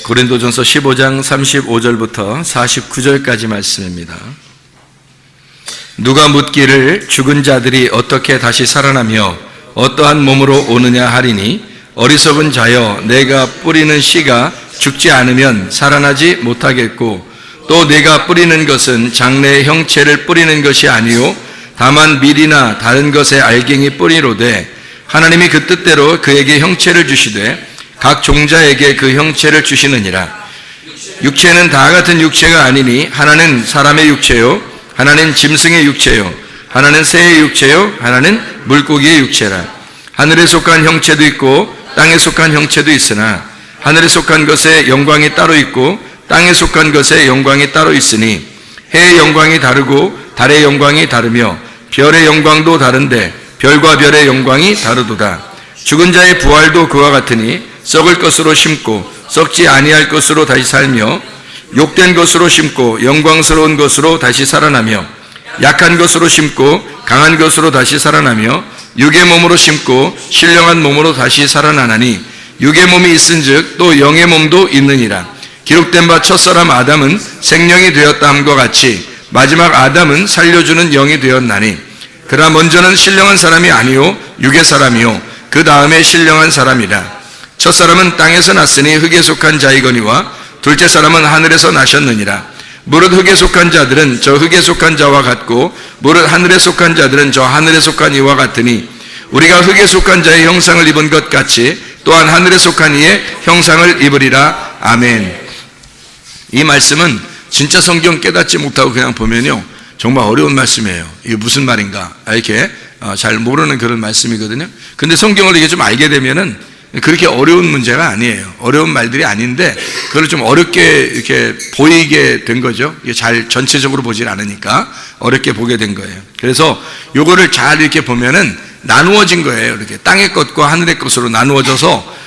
고린도전서 15장 35절부터 49절까지 말씀입니다. 누가 묻기를 죽은 자들이 어떻게 다시 살아나며 어떠한 몸으로 오느냐 하리니 어리석은 자여 내가 뿌리는 씨가 죽지 않으면 살아나지 못하겠고 또 내가 뿌리는 것은 장래의 형체를 뿌리는 것이 아니요 다만 밀이나 다른 것의 알갱이 뿌리로되 하나님이 그 뜻대로 그에게 형체를 주시되 각 종자에게 그 형체를 주시느니라. 육체는 다 같은 육체가 아니니 하나는 사람의 육체요 하나는 짐승의 육체요 하나는 새의 육체요 하나는 물고기의 육체라. 하늘에 속한 형체도 있고 땅에 속한 형체도 있으나 하늘에 속한 것의 영광이 따로 있고 땅에 속한 것의 영광이 따로 있으니 해의 영광이 다르고 달의 영광이 다르며 별의 영광도 다른데 별과 별의 영광이 다르도다. 죽은 자의 부활도 그와 같으니 썩을 것으로 심고 썩지 아니할 것으로 다시 살며 욕된 것으로 심고 영광스러운 것으로 다시 살아나며 약한 것으로 심고 강한 것으로 다시 살아나며 육의 몸으로 심고 신령한 몸으로 다시 살아나나니 육의 몸이 있은즉 또 영의 몸도 있느니라. 기록된 바 첫사람 아담은 생명이 되었다 함과 같이 마지막 아담은 살려주는 영이 되었나니 그러나 먼저는 신령한 사람이 아니요 육의 사람이요 그 다음에 신령한 사람이라. 첫사람은 땅에서 났으니 흙에 속한 자이거니와 둘째 사람은 하늘에서 나셨느니라. 무릇 흙에 속한 자들은 저 흙에 속한 자와 같고 무릇 하늘에 속한 자들은 저 하늘에 속한 이와 같으니 우리가 흙에 속한 자의 형상을 입은 것 같이 또한 하늘에 속한 이의 형상을 입으리라. 아멘. 이 말씀은 진짜 성경 깨닫지 못하고 그냥 보면요 정말 어려운 말씀이에요. 이게 무슨 말인가 이렇게 잘 모르는 그런 말씀이거든요. 근데 성경을 이게 좀 알게 되면은 그렇게 어려운 문제가 아니에요. 어려운 말들이 아닌데 그걸 좀 어렵게 이렇게 보이게 된 거죠. 이게 잘 전체적으로 보질 않으니까 어렵게 보게 된 거예요. 그래서 요거를 잘 이렇게 보면은 나누어진 거예요. 이렇게 땅의 것과 하늘의 것으로 나누어져서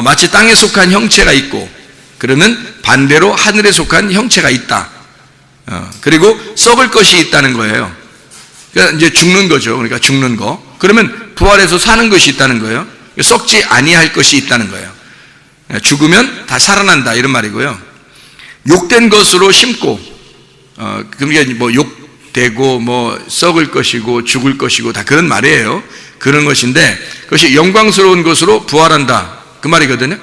마치 땅에 속한 형체가 있고 그러면 반대로 하늘에 속한 형체가 있다. 그리고 썩을 것이 있다는 거예요. 그러니까 이제 죽는 거죠. 그러니까 죽는 거. 그러면 부활해서 사는 것이 있다는 거예요. 썩지 아니할 것이 있다는 거예요. 죽으면 다 살아난다 이런 말이고요. 욕된 것으로 심고 그게 뭐 욕되고 뭐 썩을 것이고 죽을 것이고 다 그런 말이에요. 그런 것인데 그것이 영광스러운 것으로 부활한다 그 말이거든요.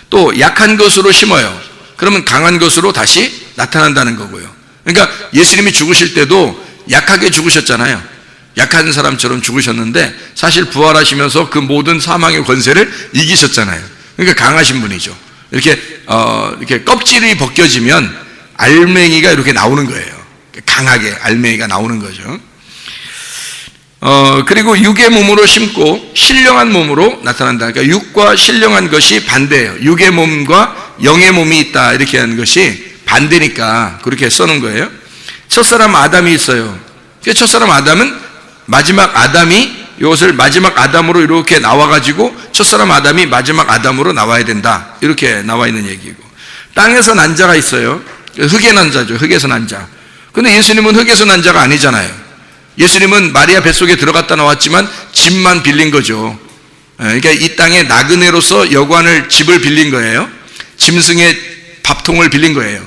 또 약한 것으로 심어요. 그러면 강한 것으로 다시 나타난다는 거고요. 그러니까 예수님이 죽으실 때도 약하게 죽으셨잖아요. 약한 사람처럼 죽으셨는데 사실 부활하시면서 그 모든 사망의 권세를 이기셨잖아요. 그러니까 강하신 분이죠. 이렇게 껍질이 벗겨지면 알맹이가 이렇게 나오는 거예요. 강하게 알맹이가 나오는 거죠. 그리고 육의 몸으로 심고 신령한 몸으로 나타난다. 그러니까 육과 신령한 것이 반대예요. 육의 몸과 영의 몸이 있다 이렇게 하는 것이 반대니까 그렇게 써놓은 거예요. 첫사람 아담이 있어요. 첫사람 아담은 마지막 아담이 이것을 마지막 아담으로 이렇게 나와가지고 첫사람 아담이 마지막 아담으로 나와야 된다 이렇게 나와 있는 얘기고 땅에서 난 자가 있어요. 흙에 난 자죠. 흙에서 난 자. 근데 예수님은 흙에서 난 자가 아니잖아요. 예수님은 마리아 뱃속에 들어갔다 나왔지만 집만 빌린 거죠. 그러니까 이 땅에 나그네로서 여관을 집을 빌린 거예요. 짐승의 밥통을 빌린 거예요.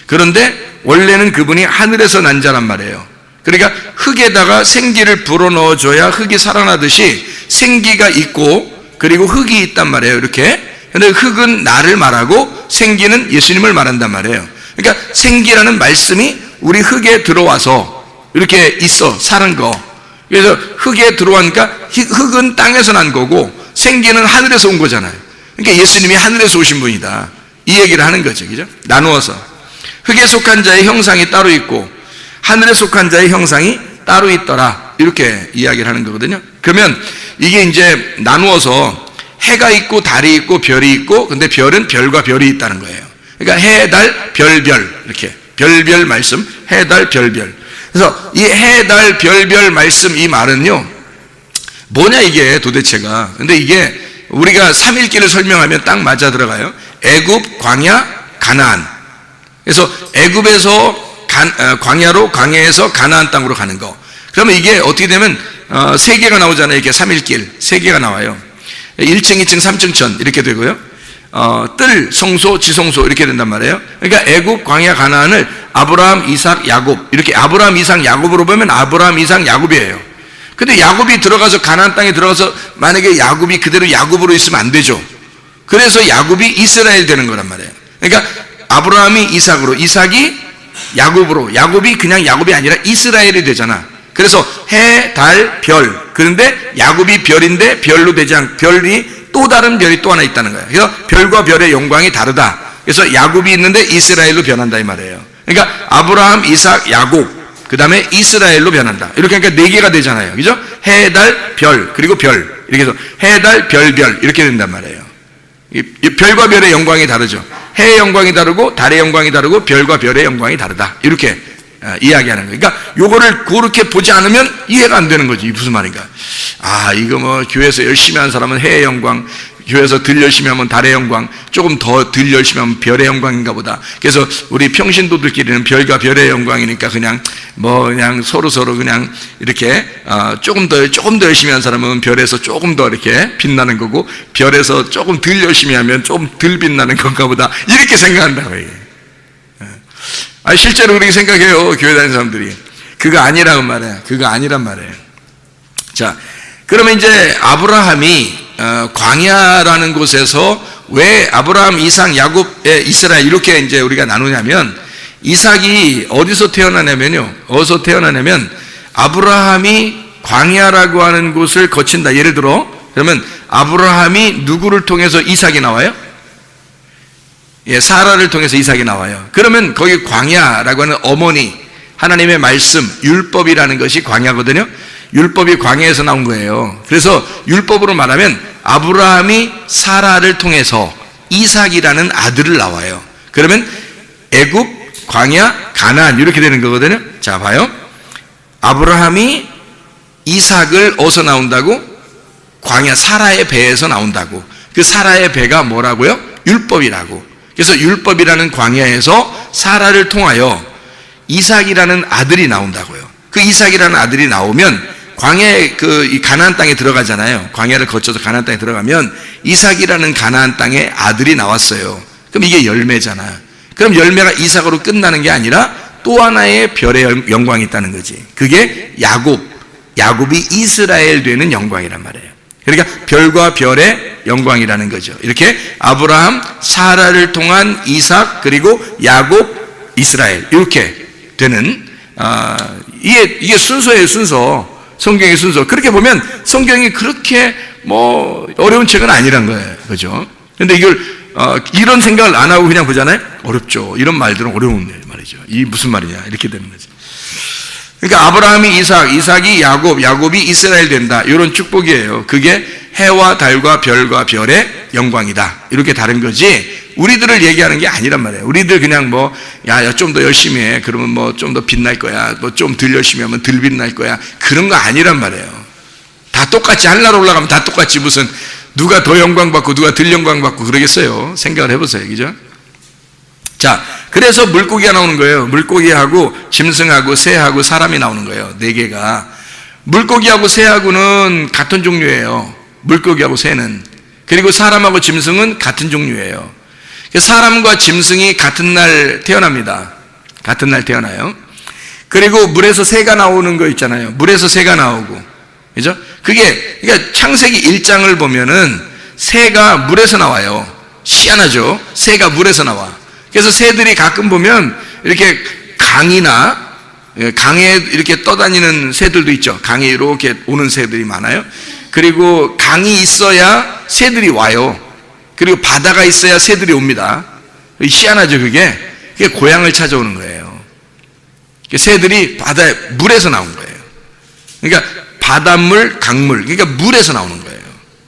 그런데 원래는 그분이 하늘에서 난 자란 말이에요. 그러니까 흙에다가 생기를 불어넣어줘야 흙이 살아나듯이 생기가 있고 그리고 흙이 있단 말이에요. 이렇게. 근데 흙은 나를 말하고 생기는 예수님을 말한단 말이에요. 그러니까 생기라는 말씀이 우리 흙에 들어와서 이렇게 있어 사는 거. 그래서 흙에 들어오니까 흙은 땅에서 난 거고 생기는 하늘에서 온 거잖아요. 그러니까 예수님이 하늘에서 오신 분이다 이 얘기를 하는 거죠. 그죠? 나누어서 흙에 속한 자의 형상이 따로 있고 하늘에 속한 자의 형상이 따로 있더라 이렇게 이야기를 하는 거거든요. 그러면 이게 이제 나누어서 해가 있고 달이 있고 별이 있고 근데 별은 별과 별이 있다는 거예요. 그러니까 해, 달, 별, 별 이렇게 별별 말씀 해, 달, 별, 별. 그래서 이 해, 달, 별, 별 말씀 이 말은요 뭐냐 이게 도대체가. 근데 이게 우리가 삼일기를 설명하면 딱 맞아 들어가요. 애굽, 광야, 가나안. 그래서 애굽에서 광야로 광야에서 가나안 땅으로 가는 거. 그러면 이게 어떻게 되면 세 개가 나오잖아요. 이렇게 3일길 세 개가 나와요. 1층, 2층, 3층 천 이렇게 되고요. 뜰, 성소, 지성소 이렇게 된단 말이에요. 그러니까 애굽, 광야, 가나안을 아브라함, 이삭, 야곱 이렇게 아브라함, 이삭, 야곱으로 보면 아브라함, 이삭, 야곱이에요. 근데 야곱이 들어가서 가나안 땅에 들어가서 만약에 야곱이 그대로 야곱으로 있으면 안 되죠. 그래서 야곱이 이스라엘 되는 거란 말이에요. 그러니까 아브라함이 이삭으로, 이삭이 야곱으로, 야곱이 그냥 야곱이 아니라 이스라엘이 되잖아. 그래서 해, 달, 별. 그런데 야곱이 별인데 별로 되지 않고 별이 또 다른 별이 또 하나 있다는 거예요. 그래서 별과 별의 영광이 다르다. 그래서 야곱이 있는데 이스라엘로 변한다 이 말이에요. 그러니까 아브라함, 이삭, 야곱 그 다음에 이스라엘로 변한다. 이렇게 하니까 4개가 되잖아요. 그죠? 해, 달, 별 그리고 별 이렇게 해서 해, 달, 별, 별 이렇게 된단 말이에요. 이 별과 별의 영광이 다르죠. 해의 영광이 다르고 달의 영광이 다르고 별과 별의 영광이 다르다. 이렇게 이야기하는 거예요. 그러니까 요거를 그렇게 보지 않으면 이해가 안 되는 거지. 무슨 말인가? 아, 이거 뭐 교회에서 열심히 하는 사람은 해의 영광, 교회에서 덜 열심히 하면 달의 영광, 조금 더 덜 열심히 하면 별의 영광인가 보다. 그래서 우리 평신도들끼리는 별과 별의 영광이니까 그냥 서로 그냥 이렇게 조금 더 열심히 하는 사람은 별에서 조금 더 이렇게 빛나는 거고, 별에서 조금 덜 열심히 하면 좀 덜 빛나는 건가 보다. 이렇게 생각한다고 이게. 실제로 그렇게 생각해요. 교회 다니는 사람들이. 그거 아니란 말이에요. 그거 아니란 말이에요. 자, 그러면 이제 아브라함이 광야라는 곳에서 왜 아브라함, 이삭, 야곱의 이스라엘 이렇게 이제 우리가 나누냐면, 이삭이 어디서 태어나냐면요. 어디서 태어나냐면 아브라함이 광야라고 하는 곳을 거친다. 예를 들어 그러면 아브라함이 누구를 통해서 이삭이 나와요? 예, 사라를 통해서 이삭이 나와요. 그러면 거기 광야라고 하는 어머니, 하나님의 말씀, 율법이라는 것이 광야거든요. 율법이 광야에서 나온 거예요. 그래서 율법으로 말하면 아브라함이 사라를 통해서 이삭이라는 아들을 낳아요. 그러면 애굽, 광야, 가나안 이렇게 되는 거거든요. 자, 봐요. 아브라함이 이삭을 어디서 나온다고? 광야, 사라의 배에서 나온다고. 그 사라의 배가 뭐라고요? 율법이라고. 그래서 율법이라는 광야에서 사라를 통하여 이삭이라는 아들이 나온다고요. 그 이삭이라는 아들이 나오면 광야에 이 가나안 땅에 들어가잖아요. 광야를 거쳐서 가나안 땅에 들어가면 이삭이라는 가나안 땅에 아들이 나왔어요. 그럼 이게 열매잖아. 그럼 열매가 이삭으로 끝나는 게 아니라 또 하나의 별의 영광이 있다는 거지. 그게 야곱이 이스라엘 되는 영광이란 말이에요. 그러니까 별과 별의 영광이라는 거죠. 이렇게 아브라함, 사라를 통한 이삭, 그리고 야곱, 이스라엘 이렇게 되는 이게 순서예요. 순서. 성경의 순서. 그렇게 보면 성경이 그렇게 어려운 책은 아니란 거예요. 그죠? 근데 이걸 이런 생각을 안 하고 그냥 보잖아요. 어렵죠. 이런 말들은 어려운 말이죠. 이 무슨 말이냐 이렇게 되는 거죠. 그러니까 아브라함이 이삭, 이삭이 야곱, 야곱이 이스라엘 된다. 이런 축복이에요. 그게 해와 달과 별과 별의 영광이다. 이렇게 다른 거지. 우리들을 얘기하는 게 아니란 말이에요. 우리들 그냥 좀 더 열심히 해. 그러면 좀 더 빛날 거야. 좀 덜 열심히 하면 덜 빛날 거야. 그런 거 아니란 말이에요. 다 똑같이 하늘나라 올라가면 다 똑같이 무슨 누가 더 영광 받고 누가 덜 영광 받고 그러겠어요. 생각을 해보세요. 그죠? 자, 그래서 물고기가 나오는 거예요. 물고기하고 짐승하고 새하고 사람이 나오는 거예요. 4개가. 물고기하고 새하고는 같은 종류예요. 물고기하고 새는. 그리고 사람하고 짐승은 같은 종류예요. 사람과 짐승이 같은 날 태어납니다. 같은 날 태어나요. 그리고 물에서 새가 나오는 거 있잖아요. 물에서 새가 나오고. 그죠? 그러니까 창세기 1장을 보면은 새가 물에서 나와요. 희한하죠? 새가 물에서 나와. 그래서 새들이 가끔 보면 이렇게 강이나 강에 이렇게 떠다니는 새들도 있죠. 강에 이렇게 오는 새들이 많아요. 그리고 강이 있어야 새들이 와요. 그리고 바다가 있어야 새들이 옵니다. 희한하죠, 그게? 그게 고향을 찾아오는 거예요. 새들이 물에서 나온 거예요. 그러니까 바닷물, 강물, 그러니까 물에서 나오는 거예요.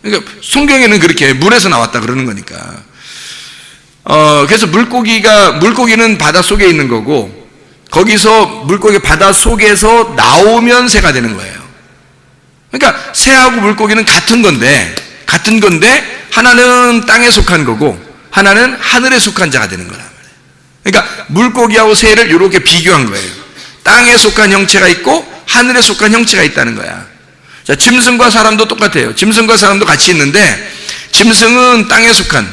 그러니까 성경에는 그렇게 물에서 나왔다 그러는 거니까. 그래서 물고기는 바다 속에 있는 거고, 거기서 물고기 바다 속에서 나오면 새가 되는 거예요. 그러니까 새하고 물고기는 같은 건데 하나는 땅에 속한 거고 하나는 하늘에 속한 자가 되는 거란 말이에요. 그러니까 물고기하고 새를 이렇게 비교한 거예요. 땅에 속한 형체가 있고 하늘에 속한 형체가 있다는 거야. 자, 짐승과 사람도 똑같아요. 짐승과 사람도 같이 있는데 짐승은 땅에 속한,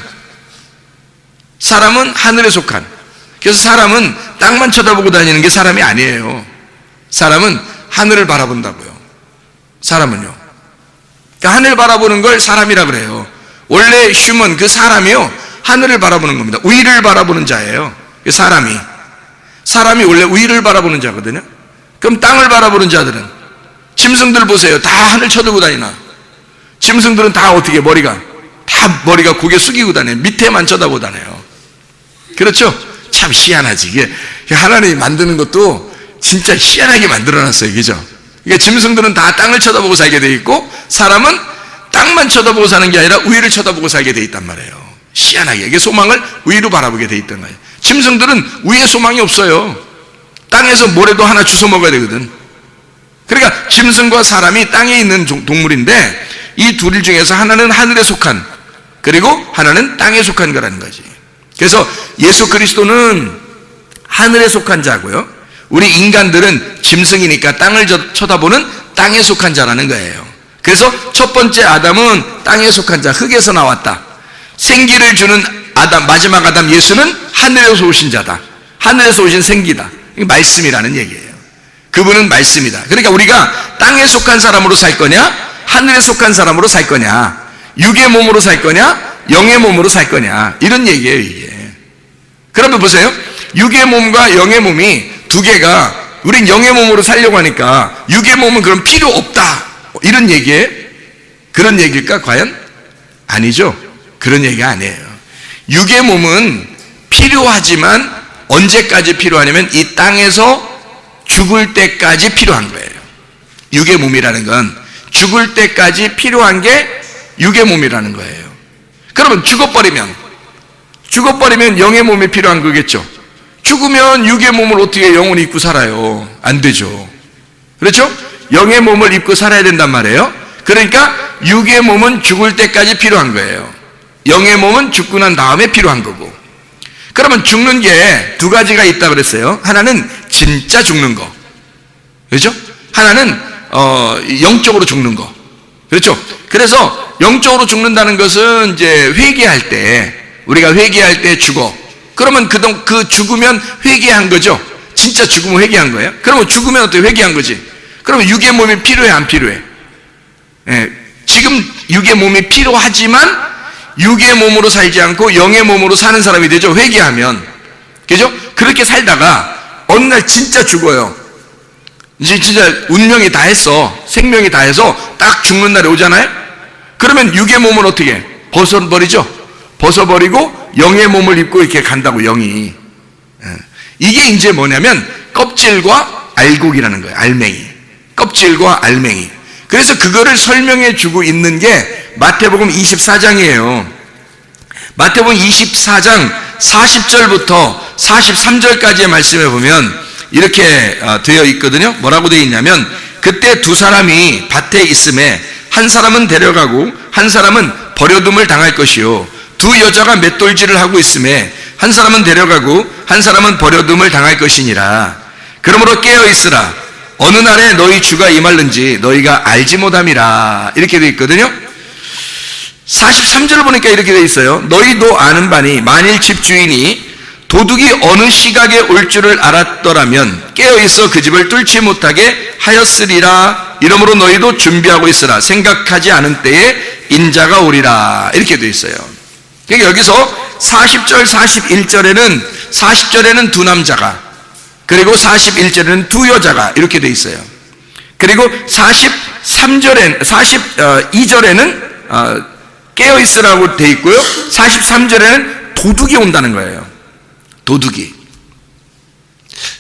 사람은 하늘에 속한. 그래서 사람은 땅만 쳐다보고 다니는 게 사람이 아니에요. 사람은 하늘을 바라본다고요. 사람은요. 그러니까 하늘 바라보는 걸 사람이라 그래요. 원래 휴먼, 그 사람이요, 하늘을 바라보는 겁니다. 위를 바라보는 자예요. 사람이 원래 위를 바라보는 자거든요. 그럼 땅을 바라보는 자들은, 짐승들 보세요. 다 하늘 쳐들고 다니나? 짐승들은 다 어떻게 머리가 고개 숙이고 다녀요. 밑에만 쳐다보고 다녀요. 그렇죠? 참 희한하지. 이게 하나님이 만드는 것도 진짜 희한하게 만들어놨어요. 그죠? 그러니까 짐승들은 다 땅을 쳐다보고 살게 돼 있고, 사람은 땅만 쳐다보고 사는 게 아니라 위를 쳐다보고 살게 돼 있단 말이에요. 희한하게. 이게 소망을 위로 바라보게 돼 있던 거예요. 짐승들은 위에 소망이 없어요. 땅에서 뭐라도 하나 주워 먹어야 되거든. 그러니까 짐승과 사람이 땅에 있는 동물인데, 이 둘 중에서 하나는 하늘에 속한, 그리고 하나는 땅에 속한 거라는 거지. 그래서 예수 그리스도는 하늘에 속한 자고요, 우리 인간들은 짐승이니까 땅을 쳐다보는 땅에 속한 자라는 거예요. 그래서 첫 번째 아담은 땅에 속한 자, 흙에서 나왔다. 생기를 주는 아담, 마지막 아담 예수는 하늘에서 오신 자다. 하늘에서 오신 생기다. 이게 말씀이라는 얘기예요. 그분은 말씀이다. 그러니까 우리가 땅에 속한 사람으로 살 거냐, 하늘에 속한 사람으로 살 거냐, 육의 몸으로 살 거냐, 영의 몸으로 살 거냐, 이런 얘기예요. 이게. 그러면 보세요. 육의 몸과 영의 몸이 두 개가, 우린 영의 몸으로 살려고 하니까 육의 몸은 그럼 필요 없다, 이런 얘기예요? 그런 얘기일까 과연? 아니죠. 그런 얘기가 아니에요. 육의 몸은 필요하지만 언제까지 필요하냐면 이 땅에서 죽을 때까지 필요한 거예요. 육의 몸이라는 건 죽을 때까지 필요한 게 육의 몸이라는 거예요. 그러면 죽어버리면 영의 몸이 필요한 거겠죠. 죽으면 육의 몸을 어떻게 영원히 입고 살아요? 안 되죠. 그렇죠? 영의 몸을 입고 살아야 된단 말이에요. 그러니까 육의 몸은 죽을 때까지 필요한 거예요. 영의 몸은 죽고 난 다음에 필요한 거고. 그러면 죽는 게 두 가지가 있다 그랬어요. 하나는 진짜 죽는 거, 그렇죠? 하나는 영적으로 죽는 거, 그렇죠? 그래서 영적으로 죽는다는 것은 이제 회개할 때, 우리가 회개할 때 죽어. 그러면 그 죽으면 회개한 거죠. 진짜 죽으면 회개한 거예요. 그러면 죽으면 어떻게 회개한 거지? 그러면 육의 몸이 필요해, 안 필요해? 예, 지금 육의 몸이 필요하지만 육의 몸으로 살지 않고 영의 몸으로 사는 사람이 되죠. 회개하면. 그죠? 그렇게 살다가 어느 날 진짜 죽어요. 이제 진짜 운명이 다 했어. 생명이 다 해서 딱 죽는 날이 오잖아요. 그러면 육의 몸을 어떻게 해? 벗어버리죠. 벗어버리고 영의 몸을 입고 이렇게 간다고, 영이. 이게 이제 뭐냐면 껍질과 알곡이라는 거예요. 알맹이. 껍질과 알맹이. 그래서 그거를 설명해 주고 있는 게 마태복음 24장이에요. 마태복음 24장 40절부터 43절까지의 말씀에 보면 이렇게 되어 있거든요. 뭐라고 되어 있냐면, 그때 두 사람이 밭에 있음에 한 사람은 데려가고 한 사람은 버려둠을 당할 것이요, 두 여자가 맷돌질을 하고 있음에 한 사람은 데려가고 한 사람은 버려둠을 당할 것이니라. 그러므로 깨어 있으라. 어느 날에 너희 주가 임할는지 너희가 알지 못함이라. 이렇게 되어 있거든요. 43절을 보니까 이렇게 되어 있어요. 너희도 아는 바니 만일 집주인이 도둑이 어느 시각에 올 줄을 알았더라면 깨어있어 그 집을 뚫지 못하게 하였으리라. 이러므로 너희도 준비하고 있으라. 생각하지 않은 때에 인자가 오리라. 이렇게 되어 있어요. 그러니까 여기서 40절 40절에는 두 남자가, 그리고 41절에는 두 여자가 이렇게 되어 있어요. 그리고 42절에는 깨어있으라고 되어 있고요, 43절에는 도둑이 온다는 거예요. 도둑이.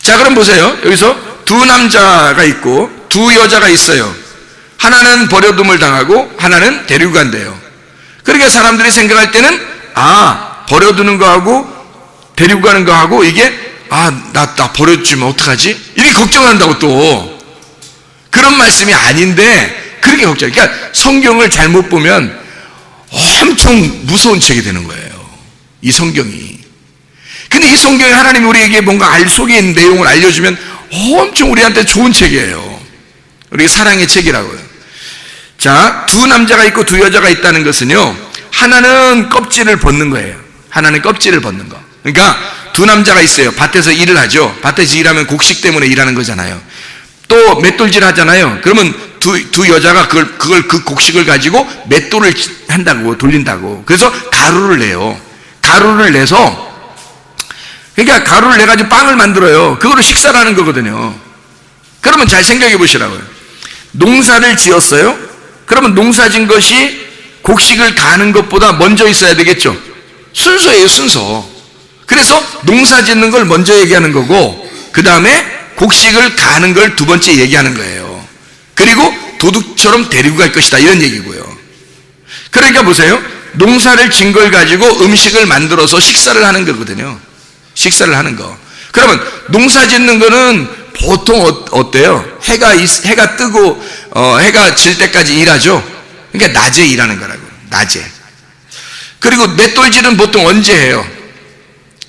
자, 그럼 보세요. 여기서 두 남자가 있고 두 여자가 있어요. 하나는 버려둠을 당하고 하나는 데리고 간대요. 그러니까 사람들이 생각할 때는 버려두는 거하고 데리고 가는 거하고 이게 나 버려주면 어떡하지? 이렇게 걱정한다고 또. 그런 말씀이 아닌데 그렇게 걱정해요. 그러니까 성경을 잘못 보면 엄청 무서운 책이 되는 거예요, 이 성경이. 근데 이 성경에 하나님이 우리에게 뭔가 속에 있는 내용을 알려주면 엄청 우리한테 좋은 책이에요. 우리 사랑의 책이라고요. 자, 두 남자가 있고 두 여자가 있다는 것은요, 하나는 껍질을 벗는 거예요. 하나는 껍질을 벗는 거. 그러니까 두 남자가 있어요. 밭에서 일을 하죠. 밭에서 일하면 곡식 때문에 일하는 거잖아요. 또 맷돌질 하잖아요. 그러면 두 여자가 그 곡식을 가지고 맷돌을 한다고, 돌린다고. 그래서 가루를 내요. 가루를 내서, 그러니까 가루를 내가지고 빵을 만들어요. 그거로 식사를 하는 거거든요. 그러면 잘 생각해 보시라고요. 농사를 지었어요? 그러면 농사 진 것이 곡식을 가는 것보다 먼저 있어야 되겠죠. 순서예요, 순서. 그래서 농사 짓는 걸 먼저 얘기하는 거고, 그 다음에 곡식을 가는 걸 두 번째 얘기하는 거예요. 그리고 도둑처럼 데리고 갈 것이다, 이런 얘기고요. 그러니까 보세요. 농사를 진 걸 가지고 음식을 만들어서 식사를 하는 거거든요. 식사를 하는 거. 그러면 농사 짓는 거는 보통 어때요? 해가 뜨고 해가 질 때까지 일하죠. 그러니까 낮에 일하는 거라고. 낮에. 그리고 맷돌질은 보통 언제 해요?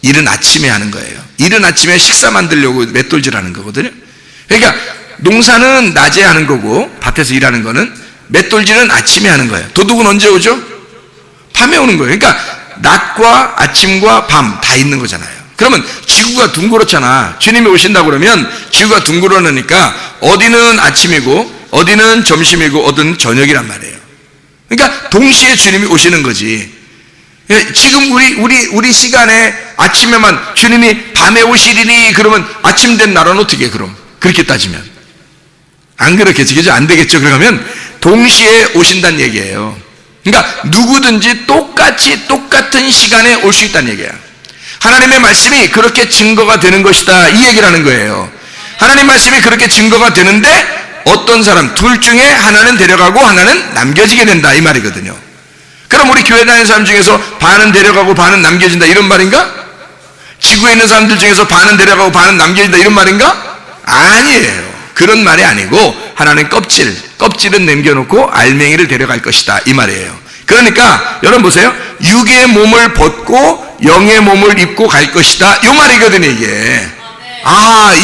이른 아침에 하는 거예요. 이른 아침에 식사 만들려고 맷돌질 하는 거거든요. 그러니까 농사는 낮에 하는 거고, 밭에서 일하는 거는, 맷돌질은 아침에 하는 거예요. 도둑은 언제 오죠? 밤에 오는 거예요. 그러니까 낮과 아침과 밤 다 있는 거잖아요. 그러면 지구가 둥그렇잖아. 주님이 오신다고 그러면 지구가 둥그러니까 어디는 아침이고 어디는 점심이고 어디는 저녁이란 말이에요. 그러니까 동시에 주님이 오시는 거지. 지금 우리 시간에 아침에만 주님이 밤에 오시리니 그러면 아침 된 나라는 어떻게 해, 그럼? 그렇게 따지면 안 그렇겠죠? 안 되겠죠? 그러면 동시에 오신다는 얘기예요. 그러니까 누구든지 똑같은 시간에 올 수 있다는 얘기야. 하나님의 말씀이 그렇게 증거가 되는 것이다, 이 얘기를 하는 거예요. 하나님 말씀이 그렇게 증거가 되는데 어떤 사람, 둘 중에 하나는 데려가고 하나는 남겨지게 된다, 이 말이거든요. 그럼 우리 교회 다니는 사람 중에서 반은 데려가고 반은 남겨진다, 이런 말인가? 지구에 있는 사람들 중에서 반은 데려가고 반은 남겨진다, 이런 말인가? 아니에요. 그런 말이 아니고 하나는 껍질은 남겨놓고 알맹이를 데려갈 것이다, 이 말이에요. 그러니까 여러분 보세요. 육의 몸을 벗고 영의 몸을 입고 갈 것이다, 이 말이거든요, 이게.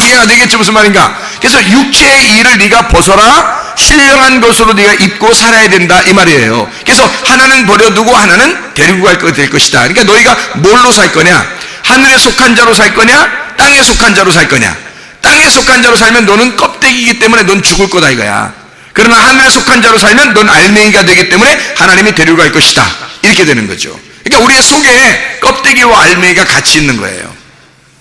이해가 되겠죠, 무슨 말인가? 그래서 육체의 일을 네가 벗어라, 신령한 것으로 네가 입고 살아야 된다, 이 말이에요. 그래서 하나는 버려두고 하나는 데리고 될 것이다. 그러니까 너희가 뭘로 살 거냐? 하늘에 속한 자로 살 거냐? 땅에 속한 자로 살 거냐? 땅에 속한 자로 살면 너는 껍데기이기 때문에 넌 죽을 거다, 이거야. 그러나 하늘에 속한 자로 살면 넌 알맹이가 되기 때문에 하나님이 데리고 갈 것이다, 이렇게 되는 거죠. 그러니까 우리의 속에 껍데기와 알맹이가 같이 있는 거예요.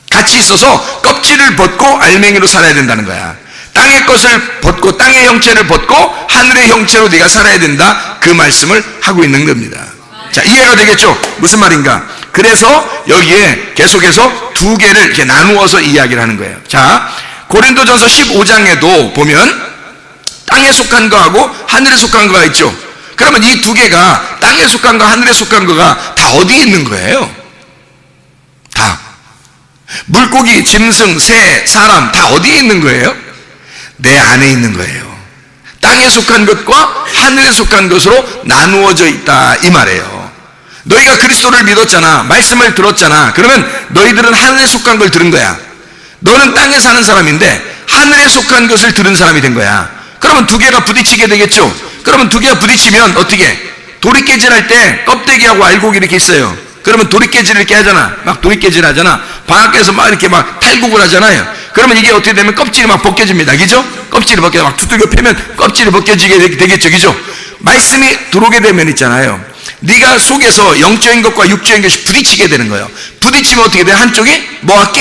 같이 있어서 껍질을 벗고 알맹이로 살아야 된다는 거야. 땅의 것을 벗고 땅의 형체를 벗고 하늘의 형체로 네가 살아야 된다, 그 말씀을 하고 있는 겁니다. 자, 이해가 되겠죠? 무슨 말인가? 그래서 여기에 계속해서 두 개를 이렇게 나누어서 이야기를 하는 거예요. 자, 고린도전서 15장에도 보면 땅에 속한 거하고 하늘에 속한 거가 있죠. 그러면 이 두 개가, 땅에 속한 거, 하늘에 속한 거가 다 어디에 있는 거예요? 다. 물고기, 짐승, 새, 사람 다 어디에 있는 거예요? 내 안에 있는 거예요. 땅에 속한 것과 하늘에 속한 것으로 나누어져 있다, 이 말이에요. 너희가 그리스도를 믿었잖아. 말씀을 들었잖아. 그러면 너희들은 하늘에 속한 걸 들은 거야. 너는 땅에 사는 사람인데 하늘에 속한 것을 들은 사람이 된 거야. 그러면 두 개가 부딪히게 되겠죠. 그러면 두 개가 부딪히면 어떻게? 도리깨질 할 때 껍데기하고 알곡이 이렇게 있어요. 그러면 도리깨질 이렇게 하잖아. 막 도리깨질 하잖아. 방학에서 막 이렇게 막 탈곡을 하잖아요. 그러면 이게 어떻게 되면 껍질이 막 벗겨집니다. 그죠? 껍질이 막 두들겨 패면 껍질이 벗겨지게 되겠죠. 그죠? 말씀이 들어오게 되면 있잖아요. 네가 속에서 영적인 것과 육적인 것이 부딪히게 되는 거예요. 부딪히면 어떻게 돼? 한쪽이 뭐가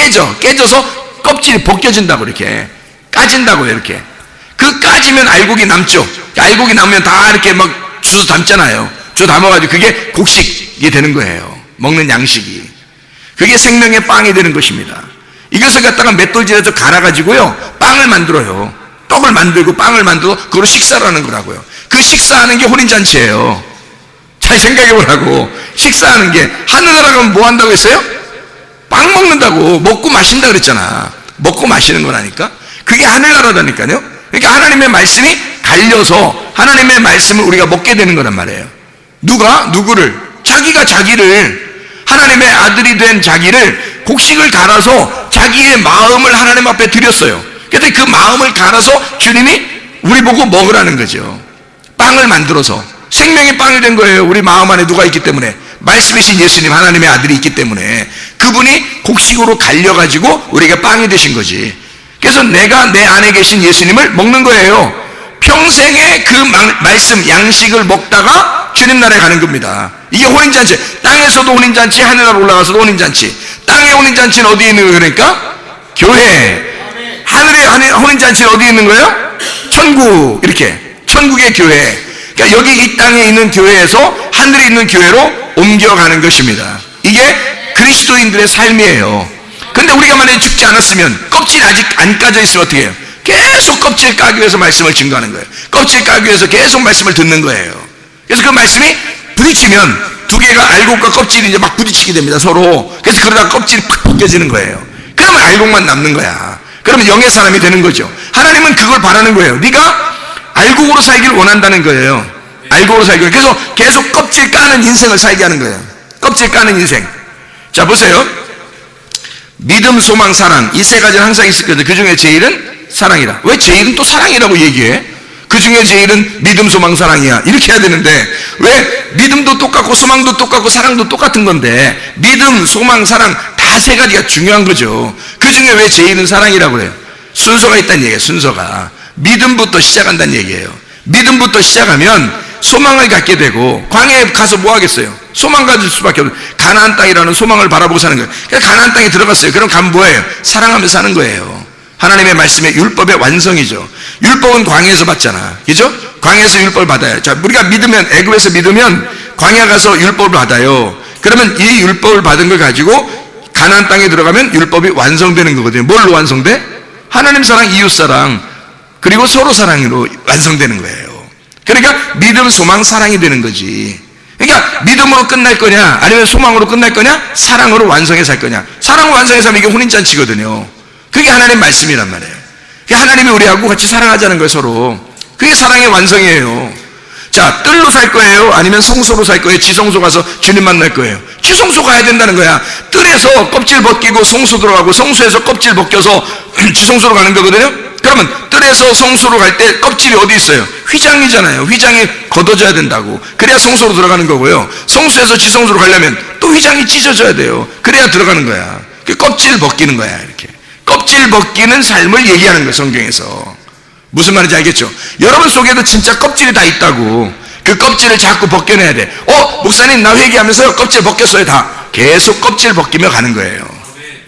깨져서 껍질이 벗겨진다고, 이렇게 까진다고요. 이렇게 그 까지면 알곡이 남죠. 알곡이 남으면 다 이렇게 막 주워 담잖아요. 주워 담아가지고 그게 곡식이 되는 거예요. 먹는 양식이. 그게 생명의 빵이 되는 것입니다. 이것을 갖다가 맷돌질해서 갈아가지고요 빵을 만들어요. 떡을 만들고 빵을 만들어 그걸로 식사를 하는 거라고요. 그 식사하는 게 혼인잔치예요. 잘 생각해 보라고. 식사하는 게, 하늘나라 가면 뭐 한다고 했어요? 빵 먹는다고. 먹고 마신다 그랬잖아. 먹고 마시는 거라니까. 그게 하늘나라다니까요. 그러니까 하나님의 말씀이 갈려서 하나님의 말씀을 우리가 먹게 되는 거란 말이에요. 누가? 누구를? 자기가 자기를, 하나님의 아들이 된 자기를 곡식을 갈아서 자기의 마음을 하나님 앞에 드렸어요. 그런데 그 마음을 갈아서 주님이 우리 보고 먹으라는 거죠. 빵을 만들어서 생명의 빵이 된 거예요. 우리 마음 안에 누가 있기 때문에. 말씀이신 예수님, 하나님의 아들이 있기 때문에 그분이 곡식으로 갈려가지고 우리가 빵이 되신 거지. 그래서 내가 내 안에 계신 예수님을 먹는 거예요. 평생에 그 말씀, 양식을 먹다가 주님 나라에 가는 겁니다. 이게 혼인잔치. 땅에서도 혼인잔치, 하늘나라 올라가서도 혼인잔치. 땅의 혼인잔치는 어디에 있는 거예요? 그러니까 교회. 하늘의 혼인잔치는 어디에 있는 거예요? 천국. 이렇게 천국의 교회. 그러니까 여기 이 땅에 있는 교회에서 하늘에 있는 교회로 옮겨가는 것입니다. 이게 그리스도인들의 삶이에요. 근데 우리가 만약에 죽지 않았으면, 껍질이 아직 안 까져 있으면 어떻게 해요? 계속 껍질 까기 위해서 말씀을 증거하는 거예요. 껍질 까기 위해서 계속 말씀을 듣는 거예요. 그래서 그 말씀이 부딪히면 두 개가 알곡과 껍질이 이제 막 부딪히게 됩니다, 서로. 그래서 그러다가 껍질이 팍 벗겨지는 거예요. 그러면 알곡만 남는 거야. 그러면 영의 사람이 되는 거죠. 하나님은 그걸 바라는 거예요. 네가 알곡으로 살기를 원한다는 거예요. 알곡으로 살기를. 그래서 계속 껍질 까는 인생을 살게 하는 거예요. 껍질 까는 인생. 자, 보세요. 믿음, 소망, 사랑. 이 세 가지는 항상 있을 거예요. 그 중에 제일은 사랑이다. 왜 제일은 또 사랑이라고 얘기해? 그 중에 제일은 믿음, 소망, 사랑이야. 이렇게 해야 되는데, 왜 믿음도 똑같고 소망도 똑같고 사랑도 똑같은 건데, 믿음, 소망, 사랑 다 세 가지가 중요한 거죠. 그 중에 왜 제일은 사랑이라고 그래요? 순서가 있다는 얘기예요. 순서가. 믿음부터 시작한다는 얘기예요. 믿음부터 시작하면 소망을 갖게 되고, 광야에 가서 뭐 하겠어요? 소망 가질 수밖에 없어요. 가나안 땅이라는 소망을 바라보고 사는 거예요. 그러니까 가나안 땅에 들어갔어요. 그럼 가면 뭐예요? 사랑하면서 사는 거예요. 하나님의 말씀의 율법의 완성이죠. 율법은 광야에서 받잖아. 그죠? 광야에서 율법을 받아요. 자, 우리가 믿으면, 애굽에서 믿으면 광야 가서 율법을 받아요. 그러면 이 율법을 받은 걸 가지고 가나안 땅에 들어가면 율법이 완성되는 거거든요. 뭘로 완성돼? 하나님 사랑, 이웃 사랑, 그리고 서로 사랑으로 완성되는 거예요. 그러니까 믿음, 소망, 사랑이 되는 거지. 그러니까 믿음으로 끝날 거냐, 아니면 소망으로 끝날 거냐, 사랑으로 완성해 살 거냐. 사랑으로 완성해서 하면 이게 혼인잔치거든요. 그게 하나님 말씀이란 말이에요. 하나님이 우리하고 같이 사랑하자는 거예요, 서로. 그게 사랑의 완성이에요. 자, 뜰로 살 거예요? 아니면 성소로 살 거예요? 지성소 가서 주님 만날 거예요? 지성소 가야 된다는 거야. 뜰에서 껍질 벗기고 성소 들어가고, 성소에서 껍질 벗겨서 지성소로 가는 거거든요. 그러면 뜰에서 성소로 갈 때 껍질이 어디 있어요? 휘장이잖아요. 휘장이 걷어져야 된다고. 그래야 성소로 들어가는 거고요. 성소에서 지성소로 가려면 또 휘장이 찢어져야 돼요. 그래야 들어가는 거야. 껍질 벗기는 거야, 이렇게. 껍질 벗기는 삶을 얘기하는 거예요, 성경에서. 무슨 말인지 알겠죠? 여러분 속에도 진짜 껍질이 다 있다고. 그 껍질을 자꾸 벗겨내야 돼. 목사님, 나 회개하면서 껍질 벗겼어요, 다. 계속 껍질 벗기며 가는 거예요.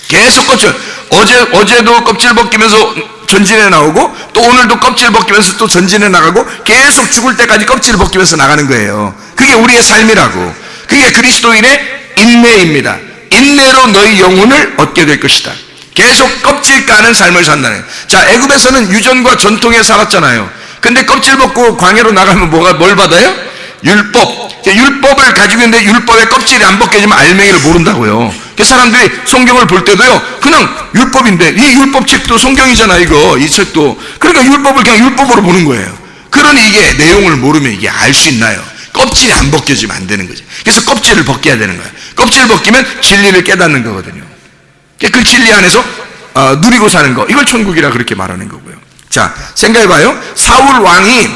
계속 껍질. 어제도 껍질 벗기면서 전진해 나오고, 또 오늘도 껍질 벗기면서 또 전진해 나가고, 계속 죽을 때까지 껍질 벗기면서 나가는 거예요. 그게 우리의 삶이라고. 그게 그리스도인의 인내입니다. 인내로 너희 영혼을 얻게 될 것이다. 계속 껍질 까는 삶을 산다는. 자, 애굽에서는 유전과 전통에 살았잖아요. 근데 껍질 벗고 광야로 나가면 뭘 받아요? 율법. 율법을 가지고 있는데 율법에 껍질이 안 벗겨지면 알맹이를 모른다고요. 그 사람들이 성경을 볼 때도요, 그냥 율법인데, 이 율법책도 성경이잖아, 이 책도. 그러니까 율법을 그냥 율법으로 보는 거예요. 그러니 이게 내용을 모르면 이게 알 수 있나요? 껍질이 안 벗겨지면 안 되는 거지. 그래서 껍질을 벗겨야 되는 거예요. 껍질을 벗기면 진리를 깨닫는 거거든요. 그 진리 안에서 누리고 사는 거, 이걸 천국이라 그렇게 말하는 거고요. 자, 생각해봐요. 사울 왕이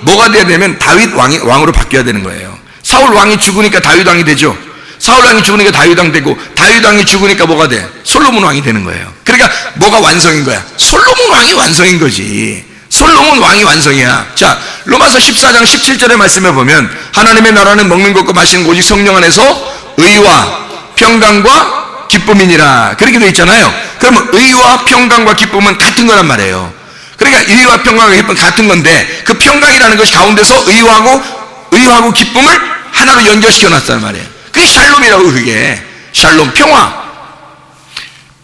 뭐가 돼야 되면 다윗 왕으로 바뀌어야 되는 거예요. 사울 왕이 죽으니까 다윗 왕이 되죠. 사울 왕이 죽으니까 다윗 왕 되고, 다윗 왕이 죽으니까 뭐가 돼? 솔로몬 왕이 되는 거예요. 그러니까 뭐가 완성인 거야? 솔로몬 왕이 완성인 거지. 솔로몬 왕이 완성이야. 자, 로마서 14장 17절의 말씀에 보면, 하나님의 나라는 먹는 것과 마시는 것 오직 성령 안에서 의와 평강과 기쁨이니라, 그렇게 되어 있잖아요. 그러면 의와 평강과 기쁨은 같은 거란 말이에요. 그러니까 의와 평강과 기쁨은 같은 건데, 그 평강이라는 것이 가운데서 의하고 기쁨을 하나로 연결시켜 놨단 말이에요. 그게 샬롬이라고. 그게 샬롬,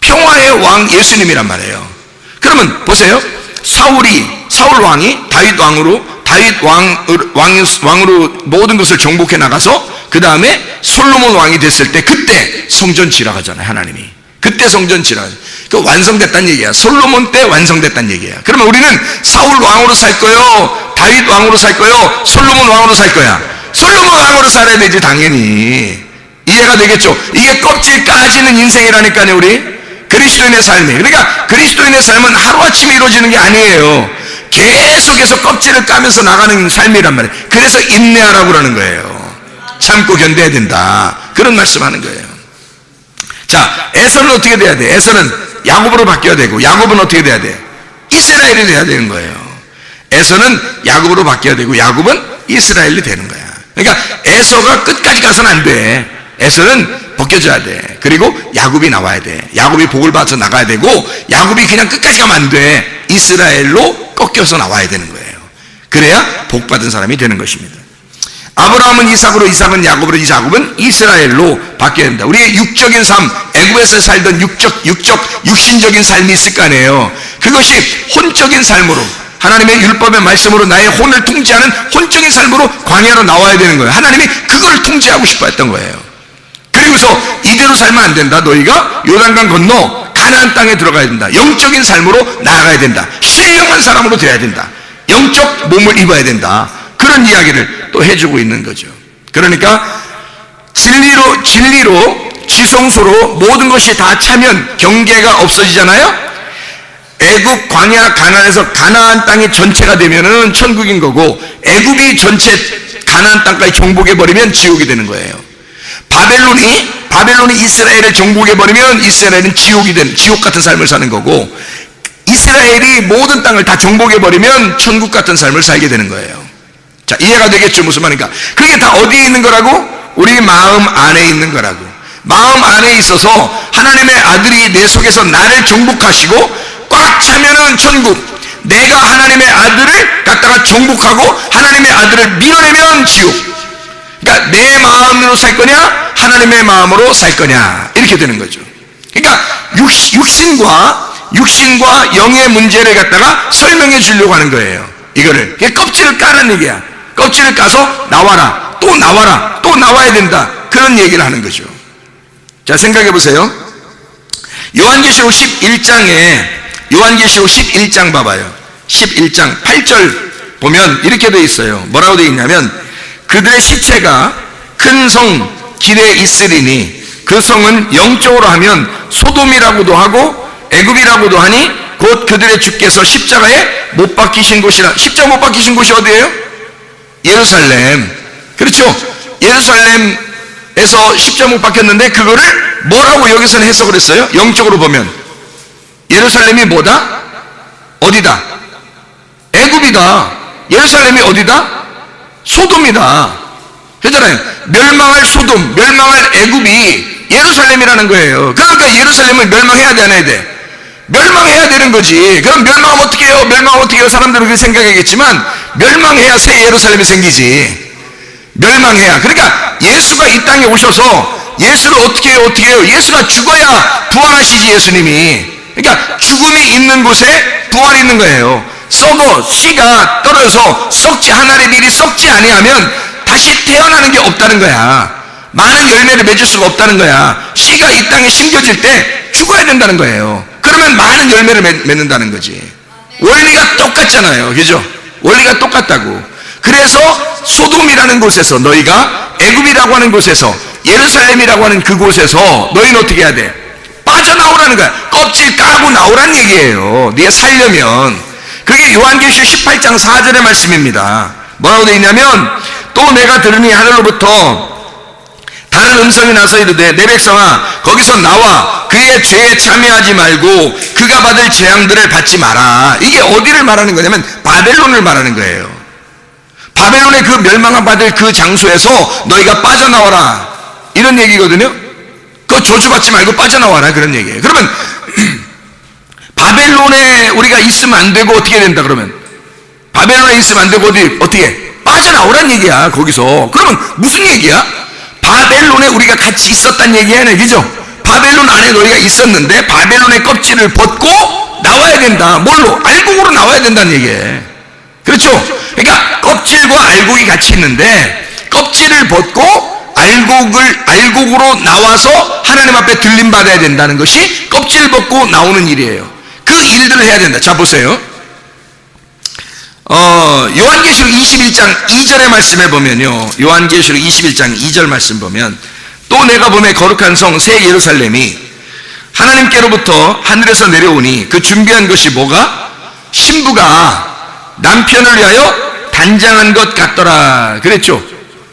평화의 왕 예수님이란 말이에요. 그러면 보세요. 사울 왕이 다윗 왕으로 모든 것을 정복해 나가서 그 다음에 솔로몬 왕이 됐을 때, 그때 성전 지나가잖아요, 하나님이. 그때 성전 지나가죠. 그 완성됐다는 얘기야. 솔로몬 때 완성됐다는 얘기야. 그러면 우리는 사울 왕으로 살 거요, 다윗 왕으로 살 거요, 솔로몬 왕으로 살 거야? 솔로몬 왕으로 살아야 되지, 당연히. 이해가 되겠죠? 이게 껍질 까지는 인생이라니까요, 우리. 그리스도인의 삶이. 그러니까 그리스도인의 삶은 하루아침에 이루어지는 게 아니에요. 계속해서 껍질을 까면서 나가는 삶이란 말이에요. 그래서 인내하라고 그러는 거예요. 참고 견뎌야 된다. 그런 말씀하는 거예요. 자, 에서는 어떻게 돼야 돼? 에서는 야곱으로 바뀌어야 되고, 야곱은 어떻게 돼야 돼? 이스라엘이 돼야 되는 거예요. 에서는 야곱으로 바뀌어야 되고, 야곱은 이스라엘이 되는 거야. 그러니까 에서가 끝까지 가서는 안 돼. 에서는 벗겨져야 돼. 그리고 야곱이 나와야 돼. 야곱이 복을 받아서 나가야 되고, 야곱이 그냥 끝까지 가면 안 돼. 이스라엘로 꺾여서 나와야 되는 거예요. 그래야 복 받은 사람이 되는 것입니다. 아브라함은 이삭으로, 이삭은 야곱으로, 야곱은 이스라엘로 바뀌어야 된다. 우리의 육적인 삶, 애굽에서 살던 육신적인 삶이 있을 거 아니에요. 그것이 혼적인 삶으로, 하나님의 율법의 말씀으로 나의 혼을 통제하는 혼적인 삶으로 광야로 나와야 되는 거예요. 하나님이 그걸 통제하고 싶어 했던 거예요. 그리고서 이대로 살면 안 된다. 너희가 요단강 건너 가나안 땅에 들어가야 된다. 영적인 삶으로 나아가야 된다. 신령한 사람으로 되어야 된다. 영적 몸을 입어야 된다. 그런 이야기를 또 해주고 있는 거죠. 그러니까 진리로 지성소로 모든 것이 다 차면 경계가 없어지잖아요. 애굽 광야 가나안에서 가나안 땅이 전체가 되면은 천국인 거고, 애굽이 전체 가나안 땅까지 정복해 버리면 지옥이 되는 거예요. 바벨론이 이스라엘을 정복해 버리면 이스라엘은 지옥 같은 삶을 사는 거고, 이스라엘이 모든 땅을 다 정복해 버리면 천국 같은 삶을 살게 되는 거예요. 자, 이해가 되겠죠? 무슨 말인가? 그게 다 어디에 있는 거라고? 우리 마음 안에 있는 거라고. 마음 안에 있어서 하나님의 아들이 내 속에서 나를 정복하시고 꽉 차면은 천국, 내가 하나님의 아들을 갖다가 정복하고 하나님의 아들을 밀어내면 지옥. 그러니까 내 마음으로 살 거냐, 하나님의 마음으로 살 거냐, 이렇게 되는 거죠. 그러니까 육신과 영의 문제를 갖다가 설명해 주려고 하는 거예요. 이거를 껍질을 까는 얘기야. 껍질을 까서 나와라, 또 나와라, 또 나와야 된다, 그런 얘기를 하는 거죠. 자, 생각해 보세요. 요한계시록 11장 봐봐요. 11장 8절 보면 이렇게 돼 있어요. 뭐라고 돼 있냐면, 그들의 시체가 큰 성 길에 있으리니 그 성은 영적으로 하면 소돔이라고도 하고 애굽이라고도 하니 곧 그들의 주께서 십자가에 못 박히신 곳이라. 십자가 못 박히신 곳이 어디예요? 예루살렘. 그렇죠? 예루살렘에서 십자가 못 박혔는데 그거를 뭐라고 여기서는 해석을 했어요? 영적으로 보면 예루살렘이 뭐다? 어디다? 애굽이다. 예루살렘이 어디다? 소돔이다. 그잖아요. 멸망할 소돔, 멸망할 애굽이 예루살렘이라는 거예요. 그러니까 예루살렘을 멸망해야 돼, 안 해야 돼? 멸망해야 되는 거지. 그럼 멸망하면 어떻게 해요? 멸망하면 어떻게 해요? 사람들은 그렇게 생각하겠지만, 멸망해야 새 예루살렘이 생기지. 멸망해야. 그러니까 예수가 이 땅에 오셔서 예수를 어떻게 해요? 예수가 죽어야 부활하시지, 예수님이. 그러니까 죽음이 있는 곳에 부활이 있는 거예요. 썩어 씨가 떨어져서 하늘의 밀이 썩지 아니하면 다시 태어나는 게 없다는 거야. 많은 열매를 맺을 수가 없다는 거야. 씨가 이 땅에 심겨질 때 죽어야 된다는 거예요. 그러면 많은 열매를 맺는다는 거지. 원리가 똑같잖아요. 그죠? 원리가 똑같다고. 그래서 소돔이라는 곳에서, 너희가 애굽이라고 하는 곳에서, 예루살렘이라고 하는 그곳에서 너희는 어떻게 해야 돼? 빠져나오라는 거야. 껍질 까고 나오라는 얘기예요. 네가 살려면. 그게 요한계시록 18장 4절의 말씀입니다. 뭐라고 되어 있냐면, 또 내가 들으니 하늘로부터 다른 음성이 나서 이르되, 내 백성아 거기서 나와 그의 죄에 참여하지 말고 그가 받을 재앙들을 받지 마라. 이게 어디를 말하는 거냐면 바벨론을 말하는 거예요. 바벨론의 그 멸망을 받을 그 장소에서 너희가 빠져나와라, 이런 얘기거든요. 그거 저주받지 말고 빠져나와라, 그런 얘기예요. 그러면 바벨론에 우리가 있으면 안 되고 어떻게 된다? 그러면 바벨론에 있으면 안 되고 어떻게 빠져나오란 얘기야. 거기서. 그러면 무슨 얘기야? 바벨론에 우리가 같이 있었단 얘기야, 그죠? 바벨론 안에 너희가 있었는데 바벨론의 껍질을 벗고 나와야 된다. 뭘로? 알곡으로 나와야 된다는 얘기예요. 그렇죠? 그러니까 껍질과 알곡이 같이 있는데 껍질을 벗고 알곡으로 나와서 하나님 앞에 들림 받아야 된다는 것이 껍질 벗고 나오는 일이에요. 그 일들을 해야 된다. 자, 보세요. 요한계시록 21장 2절의 말씀에 보면요, 요한계시록 21장 2절 말씀 보면, 또 내가 보매 거룩한 성 새 예루살렘이 하나님께로부터 하늘에서 내려오니 그 준비한 것이 뭐가? 신부가 남편을 위하여 단장한 것 같더라. 그랬죠?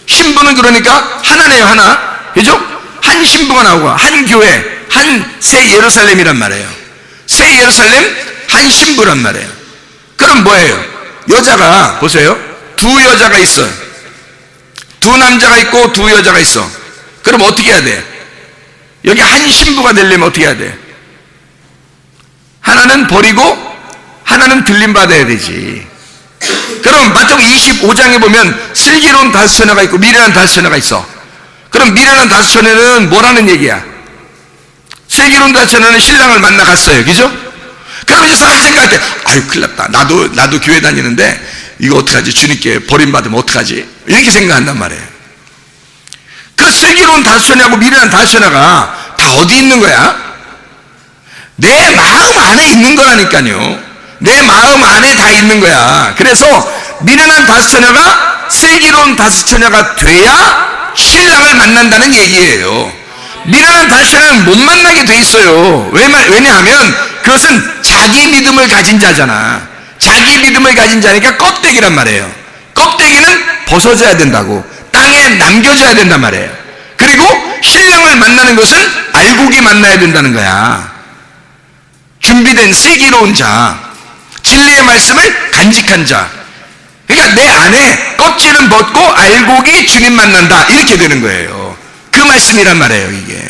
신부는 그러니까 하나네요, 하나. 그죠? 한 신부가 나오고, 한 교회, 한 새 예루살렘이란 말이에요. 새 예루살렘, 한 신부란 말이에요. 그럼 뭐예요? 여자가, 보세요. 두 여자가 있어요. 두 남자가 있고 두 여자가 있어. 그럼 어떻게 해야 돼? 여기 한 신부가 되려면 어떻게 해야 돼? 하나는 버리고 하나는 들림받아야 되지. 그럼 마태복음 25장에 보면 슬기로운 다섯 처녀가 있고 미련한 다섯 처녀가 있어. 그럼 미련한 다섯 처녀는 뭐라는 얘기야? 슬기로운 다섯 처녀는 신랑을 만나 갔어요. 그죠? 그럼 이제 사람이 생각할 때, 아유, 큰일 났다. 나도 교회 다니는데 이거 어떡하지? 주님께 버림받으면 어떡하지? 이렇게 생각한단 말이에요. 그 슬기로운 다섯 처녀하고 미련한 다섯 처녀가 다 어디 있는 거야? 내 마음 안에 있는 거라니까요. 내 마음 안에 다 있는 거야. 그래서 미련한 다섯 처녀가 슬기로운 다섯 처녀가 돼야 신랑을 만난다는 얘기예요. 미련한 다섯 처녀는 못 만나게 돼 있어요. 왜냐하면 그것은 자기 믿음을 가진 자잖아. 자기 믿음을 가진 자니까 껍데기란 말이에요. 껍데기는 벗어져야 된다고. 땅에 남겨져야 된단 말이에요. 그리고 신랑을 만나는 것은 알곡이 만나야 된다는 거야. 준비된 슬기로운 자, 진리의 말씀을 간직한 자. 그러니까 내 안에 껍질은 벗고 알곡이 주님 만난다, 이렇게 되는 거예요. 그 말씀이란 말이에요, 이게.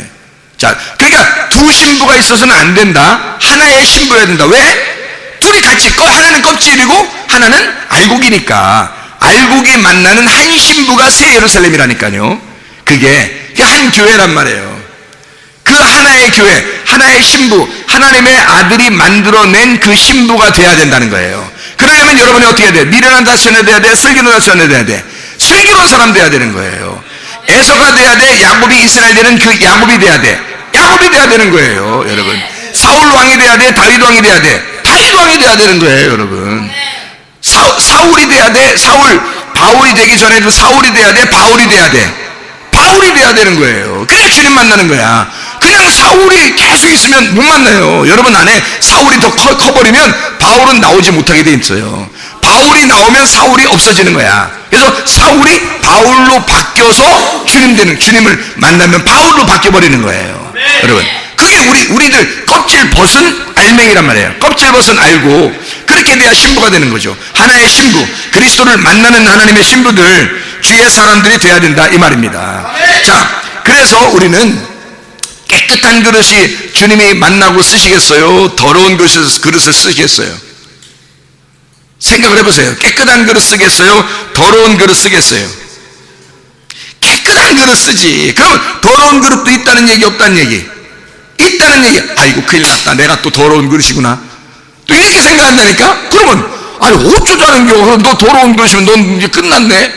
자, 그러니까 두 신부가 있어서는 안 된다. 하나의 신부여야 된다. 왜? 둘이 같이, 하나는 껍질이고 하나는 알곡이니까. 알곡이 만나는 한 신부가 새 예루살렘이라니까요. 그게 한 교회란 말이에요. 그 하나의 교회, 하나의 신부, 하나님의 아들이 만들어낸 그 신부가 돼야 된다는 거예요. 그러려면 여러분이 어떻게 해야 돼? 미련한 다섯 처녀 돼야 돼? 슬기로운 다섯 처녀 돼야 돼? 슬기로운 사람 돼야 되는 거예요. 에서가 돼야 돼? 야곱이 이스라엘 되는 그 야곱이 돼야 돼? 야곱이 돼야 되는 거예요, 여러분. 사울 왕이 돼야 돼? 다윗 왕이 돼야 돼? 다윗 왕이 돼야 되는 거예요, 여러분. 사울이 돼야 돼? 바울이 되기 전에도 사울이 돼야 돼? 바울이 돼야 돼? 바울이 돼야 되는 거예요. 그래야 주님 만나는 거야. 그냥 사울이 계속 있으면 못 만나요. 여러분 안에 사울이 더 커버리면 바울은 나오지 못하게 돼 있어요. 바울이 나오면 사울이 없어지는 거야. 그래서 사울이 바울로 바뀌어서 주님을 만나면 바울로 바뀌어버리는 거예요. 여러분, 그게 우리들 껍질 벗은 알맹이란 말이에요. 껍질 벗은 알고, 그렇게 돼야 신부가 되는 거죠. 하나의 신부, 그리스도를 만나는 하나님의 신부들, 주의 사람들이 돼야 된다, 이 말입니다. 자, 그래서 우리는 깨끗한 그릇이 주님이 만나고 쓰시겠어요? 더러운 그릇을 쓰시겠어요? 생각을 해보세요. 깨끗한 그릇 쓰겠어요? 더러운 그릇 쓰겠어요? 깨끗한 그릇 쓰지. 그럼 더러운 그릇도 있다는 얘기, 없다는 얘기? 있다는 얘기. 아이고, 큰일 났다. 내가 또 더러운 그릇이구나. 또 이렇게 생각한다니까? 그러면, 아니, 어쩌자는 겨. 너 더러운 그릇이면 넌 이제 끝났네?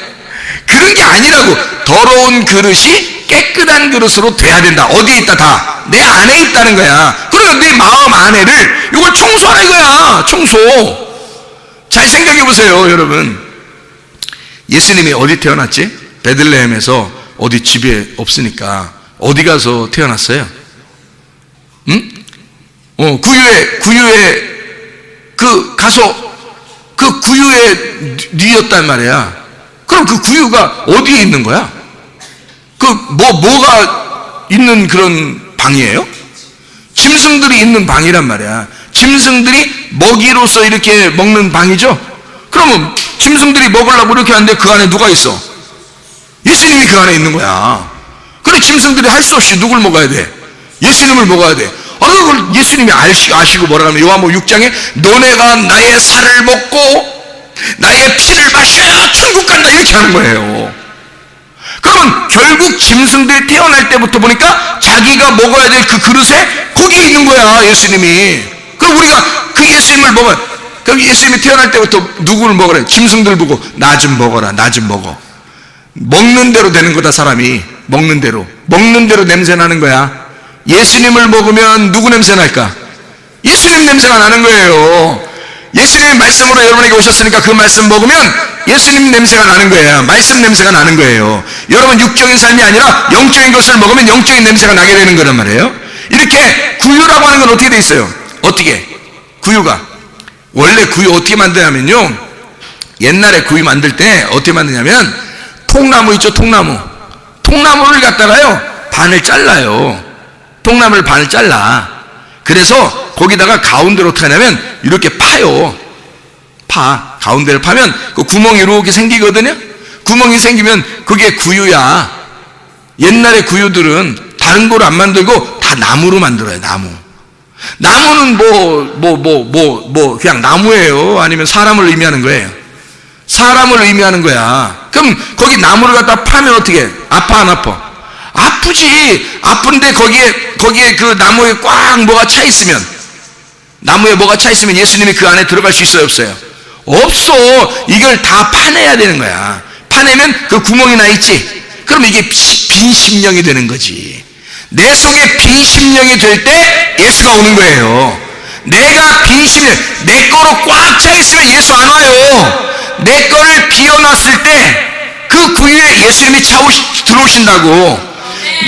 그런 게 아니라고. 더러운 그릇이 깨끗한 그릇으로 돼야 된다. 어디에 있다? 다 내 안에 있다는 거야. 그러면 내 마음 안에를 이걸 청소하라 이거야. 청소. 잘 생각해 보세요, 여러분. 예수님이 어디 태어났지? 베들레헴에서 어디 집에 없으니까 어디 가서 태어났어요? 응? 구유에 가서 그 구유에 뉘었단 말이야. 그럼 그 구유가 어디에 있는 거야? 뭐가 있는 그런 방이에요? 짐승들이 있는 방이란 말이야. 짐승들이 먹이로서 이렇게 먹는 방이죠? 그러면 짐승들이 먹으려고 이렇게 하는데 그 안에 누가 있어? 예수님이 그 안에 있는 거야. 그래, 짐승들이 할 수 없이 누굴 먹어야 돼? 예수님을 먹어야 돼. 그걸 예수님이 아시고 뭐라 하면 요한복음 6장에 너네가 나의 살을 먹고 나의 피를 마셔야 천국 간다, 이렇게 하는 거예요. 그러면 결국 짐승들이 태어날 때부터 보니까 자기가 먹어야 될 그 그릇에 거기에 있는 거야, 예수님이. 그럼 우리가 그 예수님을 그럼 예수님이 태어날 때부터 누구를 먹으래? 짐승들 보고 나 좀 먹어라, 나 좀 먹어. 먹는 대로 되는 거다, 사람이. 먹는 대로 냄새 나는 거야. 예수님을 먹으면 누구 냄새 날까? 예수님 냄새가 나는 거예요. 예수님의 말씀으로 여러분에게 오셨으니까 그 말씀 먹으면 예수님 냄새가 나는 거예요. 말씀 냄새가 나는 거예요. 여러분 육적인 삶이 아니라 영적인 것을 먹으면 영적인 냄새가 나게 되는 거란 말이에요. 이렇게 구유라고 하는 건 어떻게 돼 있어요? 어떻게? 구유가 원래 구유 어떻게 만드냐면요, 옛날에 구유 만들 때 어떻게 만드냐면 통나무 있죠, 통나무. 통나무를 갖다가요, 반을 잘라요. 통나무를 반을 잘라. 그래서 거기다가 가운데로 어떻게 하냐면 이렇게 파요. 가운데를 파면 그 구멍이 이렇게 생기거든요. 구멍이 생기면 그게 구유야. 옛날에 구유들은 다른 거로 안 만들고 다 나무로 만들어요. 나무는 그냥 나무예요? 아니면 사람을 의미하는 거예요? 사람을 의미하는 거야. 그럼 거기 나무를 갖다 파면 어떻게 해? 아파, 안 아파? 아프지. 아픈데 거기에 그 나무에 꽉 뭐가 차 있으면, 나무에 뭐가 차 있으면 예수님이 그 안에 들어갈 수 있어요, 없어요? 없어. 이걸 다 파내야 되는 거야. 파내면 그 구멍이 나 있지. 그럼 이게 빈 심령이 되는 거지. 내 속에 빈 심령이 될 때 예수가 오는 거예요. 내가 빈 심령, 내 거로 꽉 차 있으면 예수 안 와요. 내 거를 비워놨을 때 그 구유에 예수님이 들어오신다고.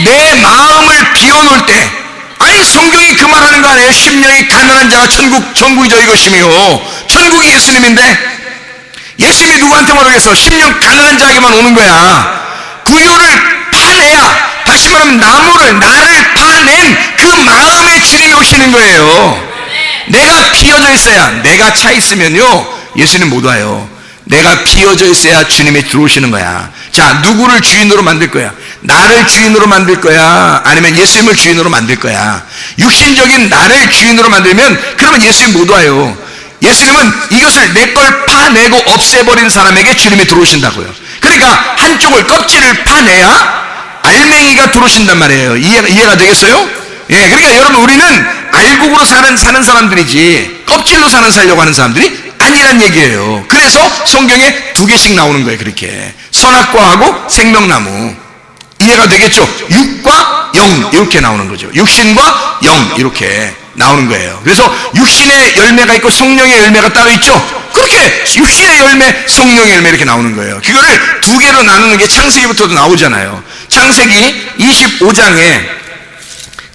내 마음을 비워놓을 때, 아니 성경이 그 말하는 거 아니에요? 심령이 가난한 자가 천국이 저희 것이며, 천국이 예수님인데 예수님이 누구한테 모르겠어? 심령 가난한 자에게만 오는 거야. 구유를 파내야, 다시 말하면 나를 파낸 그 마음의 주님이 오시는 거예요. 내가 비어져 있어야, 내가 차 있으면요 예수님 못 와요. 내가 비어져 있어야 주님이 들어오시는 거야. 자, 누구를 주인으로 만들 거야? 나를 주인으로 만들 거야? 아니면 예수님을 주인으로 만들 거야? 육신적인 나를 주인으로 만들면 그러면 예수님 못 와요. 예수님은 이것을 내 걸 파내고 없애버린 사람에게 주님이 들어오신다고요. 그러니까 한쪽을, 껍질을 파내야 알맹이가 들어오신단 말이에요. 이해가 되겠어요? 예, 그러니까 여러분, 우리는 알곡으로 사는 사람들이지 껍질로 살려고 하는 사람들이 아니란 얘기예요. 그래서 성경에 2개씩 나오는 거예요. 그렇게 선악과하고 생명나무. 이해가 되겠죠? 육과 영 이렇게 나오는 거죠. 육신과 영 이렇게 나오는 거예요. 그래서 육신의 열매가 있고 성령의 열매가 따로 있죠. 그렇게 육신의 열매, 성령의 열매 이렇게 나오는 거예요. 그거를 2개로 나누는 게 창세기부터도 나오잖아요. 창세기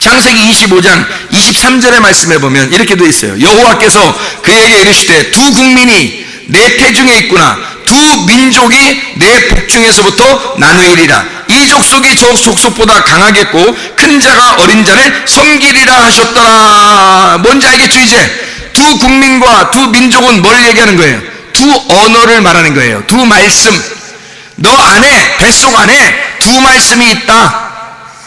25장 23절의 말씀에 보면 이렇게 되어 있어요. 여호와께서 그에게 이르시되 두 국민이 내 태중에 있구나. 두 민족이 내 복중에서부터 나누이리라. 이 족속이 저 족속보다 강하겠고 큰 자가 어린 자를 섬기리라 하셨더라. 뭔지 알겠죠? 이제 두 국민과 두 민족은 뭘 얘기하는 거예요? 두 언어를 말하는 거예요. 두 말씀. 너 안에, 뱃속 안에 두 말씀이 있다.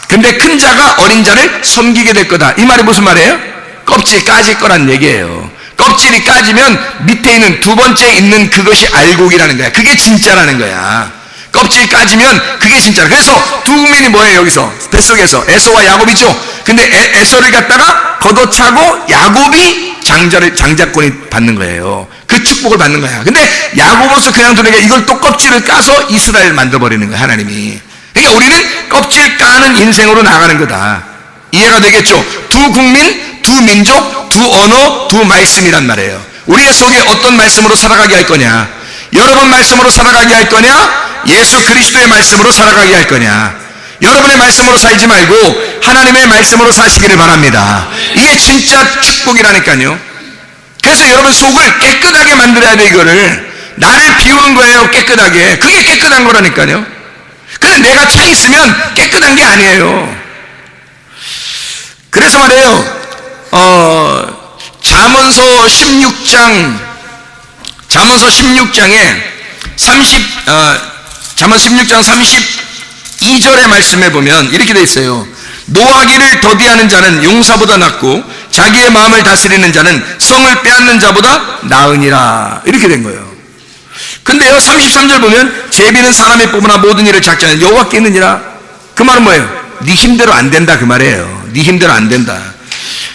근데 큰 자가 어린 자를 섬기게 될 거다. 이 말이 무슨 말이에요? 껍질 까질 거란 얘기예요. 껍질이 까지면 밑에 있는 두 번째 있는 그것이 알곡이라는 거야. 그게 진짜라는 거야. 껍질 까지면 그게 진짜. 그래서 두 국민이 뭐예요? 여기서 뱃속에서 에서와 야곱이죠. 근데 에서를 갖다가 걷어차고 야곱이 장자권이 받는 거예요. 그 축복을 받는 거야. 근데 야곱으로서 그냥 두니까 이걸 또 껍질을 까서 이스라엘을 만들어버리는 거야, 하나님이. 그러니까 우리는 껍질 까는 인생으로 나가는 거다. 이해가 되겠죠? 두 국민, 두 민족, 두 언어, 두 말씀이란 말이에요. 우리의 속에 어떤 말씀으로 살아가게 할 거냐? 여러분 말씀으로 살아가게 할 거냐? 예수 그리스도의 말씀으로 살아가게 할 거냐? 여러분의 말씀으로 살지 말고 하나님의 말씀으로 사시기를 바랍니다. 이게 진짜 축복이라니까요. 그래서 여러분 속을 깨끗하게 만들어야 돼. 이거를 나를 비우는 거예요. 깨끗하게. 그게 깨끗한 거라니까요. 근데 내가 차 있으면 깨끗한 게 아니에요. 그래서 말이에요. 잠언서 16장에 잠언 16장 32절의 말씀에 보면 이렇게 돼 있어요. 노하기를 더디하는 자는 용사보다 낫고 자기의 마음을 다스리는 자는 성을 빼앗는 자보다 나으니라. 이렇게 된 거예요. 근데요, 33절 보면 제비는 사람의 뽑으나 모든 일을 작지 않은 여호와께 있느니라. 그 말은 뭐예요? 네 힘대로 안 된다 그 말이에요. 네 힘대로 안 된다.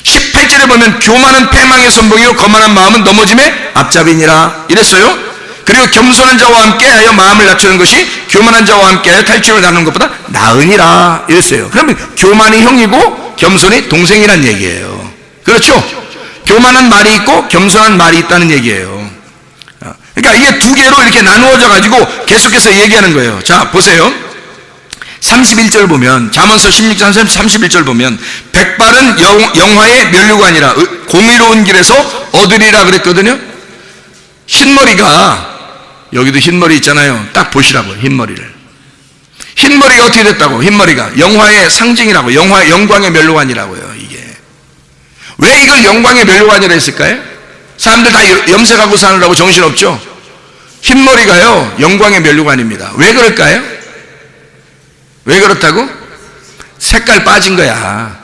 18절에 보면 교만은 패망의 선봉이요 거만한 마음은 넘어짐의 앞잡이니라 이랬어요. 그리고 겸손한 자와 함께하여 마음을 낮추는 것이 교만한 자와 함께하여 탈취를 나누는 것보다 나으니라 이랬어요. 그러면 교만이 형이고 겸손이 동생이란 얘기예요. 그렇죠? 교만한 말이 있고 겸손한 말이 있다는 얘기예요. 그러니까 이게 2개로 이렇게 나누어져 가지고 계속해서 얘기하는 거예요. 자, 보세요. 31절 보면, 잠언서 16장 31절 보면, 백발은 영화의 면류관이라 공의로운 길에서 얻으리라 그랬거든요. 흰머리가, 여기도 흰머리 있잖아요. 딱 보시라고요, 흰머리를. 흰머리가 어떻게 됐다고? 흰머리가 영화의 상징이라고, 영광의 멸류관이라고요. 이게 왜 이걸 영광의 멸류관이라 했을까요? 사람들 다 염색하고 사느라고 정신없죠? 흰머리가요 영광의 멸류관입니다. 왜 그럴까요? 왜 그렇다고? 색깔 빠진 거야.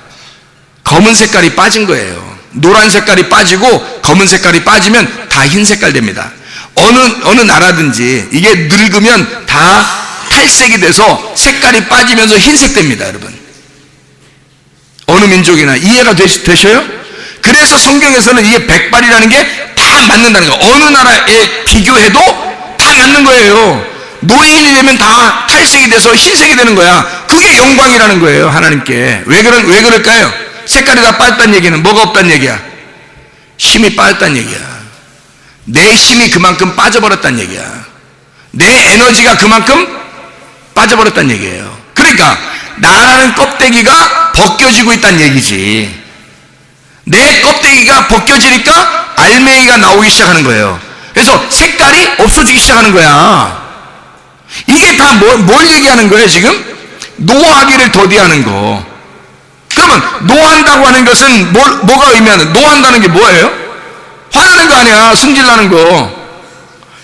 검은 색깔이 빠진 거예요. 노란 색깔이 빠지고 검은 색깔이 빠지면 다 흰 색깔 됩니다. 어느 나라든지 이게 늙으면 다 탈색이 돼서 색깔이 빠지면서 흰색 됩니다, 여러분. 어느 민족이나 이해가 되셔요? 그래서 성경에서는 이게 백발이라는 게 다 맞는다는 거예요. 어느 나라에 비교해도 다 맞는 거예요. 노인이 되면 다 탈색이 돼서 흰색이 되는 거야. 그게 영광이라는 거예요, 하나님께. 왜 그럴까요? 색깔이 다 빠졌다는 얘기는 뭐가 없다는 얘기야? 힘이 빠졌다는 얘기야. 내 힘이 그만큼 빠져버렸다는 얘기야. 내 에너지가 그만큼 빠져버렸다는 얘기예요. 그러니까 나라는 껍데기가 벗겨지고 있다는 얘기지. 내 껍데기가 벗겨지니까 알맹이가 나오기 시작하는 거예요. 그래서 색깔이 없어지기 시작하는 거야. 이게 다 뭘 얘기하는 거예요, 지금? 노하기를 더디하는 거. 그러면 노한다고 하는 것은 뭐가 의미하는, 노한다는 게 뭐예요? 화나는 거 아니야. 승질나는 거.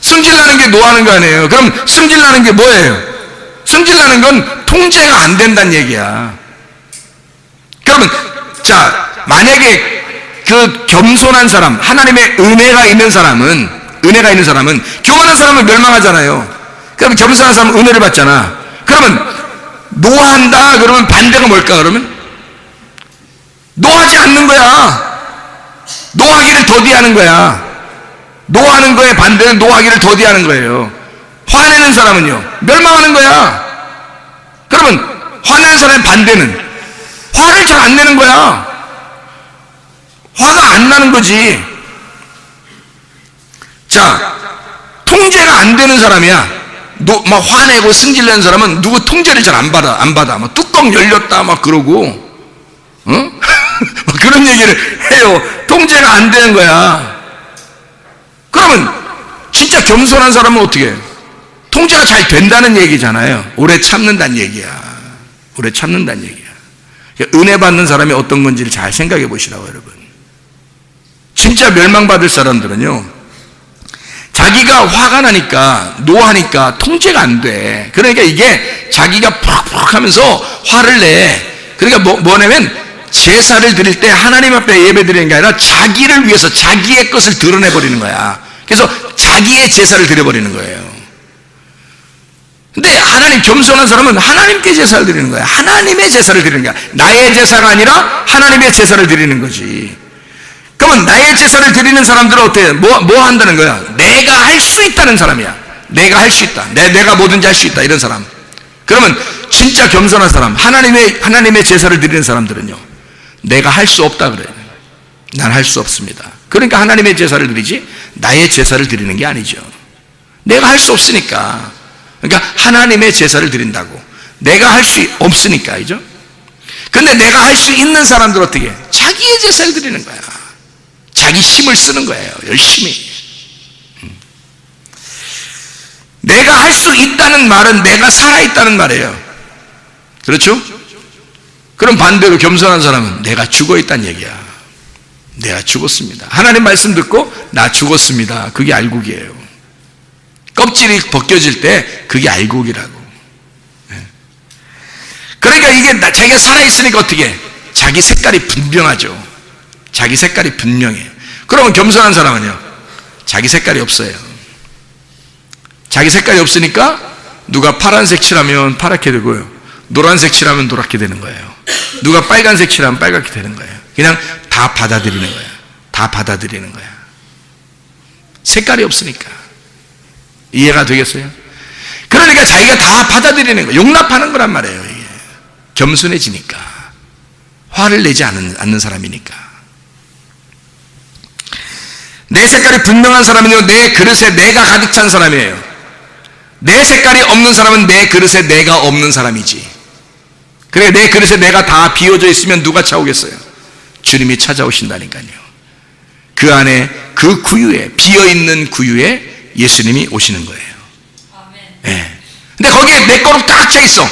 승질나는 게 노하는 거 아니에요. 그럼 승질나는 게 뭐예요? 승질나는 건 통제가 안 된다는 얘기야. 그러면 자, 만약에 그 겸손한 사람, 하나님의 은혜가 있는 사람은 교만한 사람은 멸망하잖아요. 그럼 겸손한 사람은 은혜를 받잖아. 그러면 노한다 그러면 반대가 뭘까? 그러면 노하지 않는 거야. 노하기를 더디하는 거야. 노하는 거에 반대는 노하기를 더디하는 거예요. 화내는 사람은요 멸망하는 거야. 그러면 화내는 사람의 반대는 화를 잘 안 내는 거야. 화가 안 나는 거지. 자, 통제가 안 되는 사람이야. 막 화내고 승질내는 사람은 누구 통제를 잘 안 받아. 막 뚜껑 열렸다 막 그러고, 그런 얘기를 해요. 통제가 안 되는 거야. 그러면 진짜 겸손한 사람은 어떻게 해요? 통제가 잘 된다는 얘기잖아요. 오래 참는다는 얘기야. 오래 참는다는 얘기야. 은혜 받는 사람이 어떤 건지를 잘 생각해 보시라고, 여러분. 진짜 멸망받을 사람들은요, 자기가 화가 나니까, 노하니까 통제가 안 돼. 그러니까 이게 자기가 푸럭푸럭 하면서 화를 내. 그러니까 뭐냐면, 제사를 드릴 때 하나님 앞에 예배 드리는 게 아니라 자기를 위해서 자기의 것을 드러내버리는 거야. 그래서 자기의 제사를 드려버리는 거예요. 근데 하나님, 겸손한 사람은 하나님께 제사를 드리는 거야. 하나님의 제사를 드리는 거야. 나의 제사가 아니라 하나님의 제사를 드리는 거지. 그러면 나의 제사를 드리는 사람들은 어때요? 뭐 한다는 거야? 내가 할 수 있다는 사람이야. 내가 할 수 있다. 내가 뭐든지 할 수 있다. 이런 사람. 그러면 진짜 겸손한 사람, 하나님의 제사를 드리는 사람들은요, 내가 할 수 없다 그래요. 난 할 수 없습니다. 그러니까 하나님의 제사를 드리지 나의 제사를 드리는 게 아니죠. 내가 할 수 없으니까. 그러니까 하나님의 제사를 드린다고. 내가 할 수 없으니까, 알죠? 근데 내가 할 수 있는 사람들 어떻게 해? 자기의 제사를 드리는 거야. 자기 힘을 쓰는 거예요. 열심히. 내가 할 수 있다는 말은 내가 살아있다는 말이에요. 그렇죠? 그럼 반대로 겸손한 사람은 내가 죽어있다는 얘기야. 내가 죽었습니다. 하나님 말씀 듣고 나 죽었습니다. 그게 알곡이에요. 껍질이 벗겨질 때 그게 알곡이라고. 그러니까 이게 자기가 살아있으니까 어떻게 해? 자기 색깔이 분명하죠. 자기 색깔이 분명해요. 그러면 겸손한 사람은요, 자기 색깔이 없어요. 자기 색깔이 없으니까 누가 파란색 칠하면 파랗게 되고요, 노란색 칠하면 노랗게 되는 거예요. 누가 빨간색 칠하면 빨갛게 되는 거예요. 그냥 다 받아들이는 거예요. 다 받아들이는 거야. 색깔이 없으니까. 이해가 되겠어요? 그러니까 자기가 다 받아들이는 거예요. 용납하는 거란 말이에요. 이게 겸손해지니까. 화를 내지 않는 사람이니까. 내 색깔이 분명한 사람은요, 내 그릇에 내가 가득 찬 사람이에요. 내 색깔이 없는 사람은 내 그릇에 내가 없는 사람이지. 그래, 내 그릇에 내가 다 비워져 있으면 누가 차오겠어요? 주님이 찾아오신다니까요. 그 안에, 그 구유에, 비어있는 구유에 예수님이 오시는 거예요. 네. 근데 거기에 내 거로 딱 차 있어.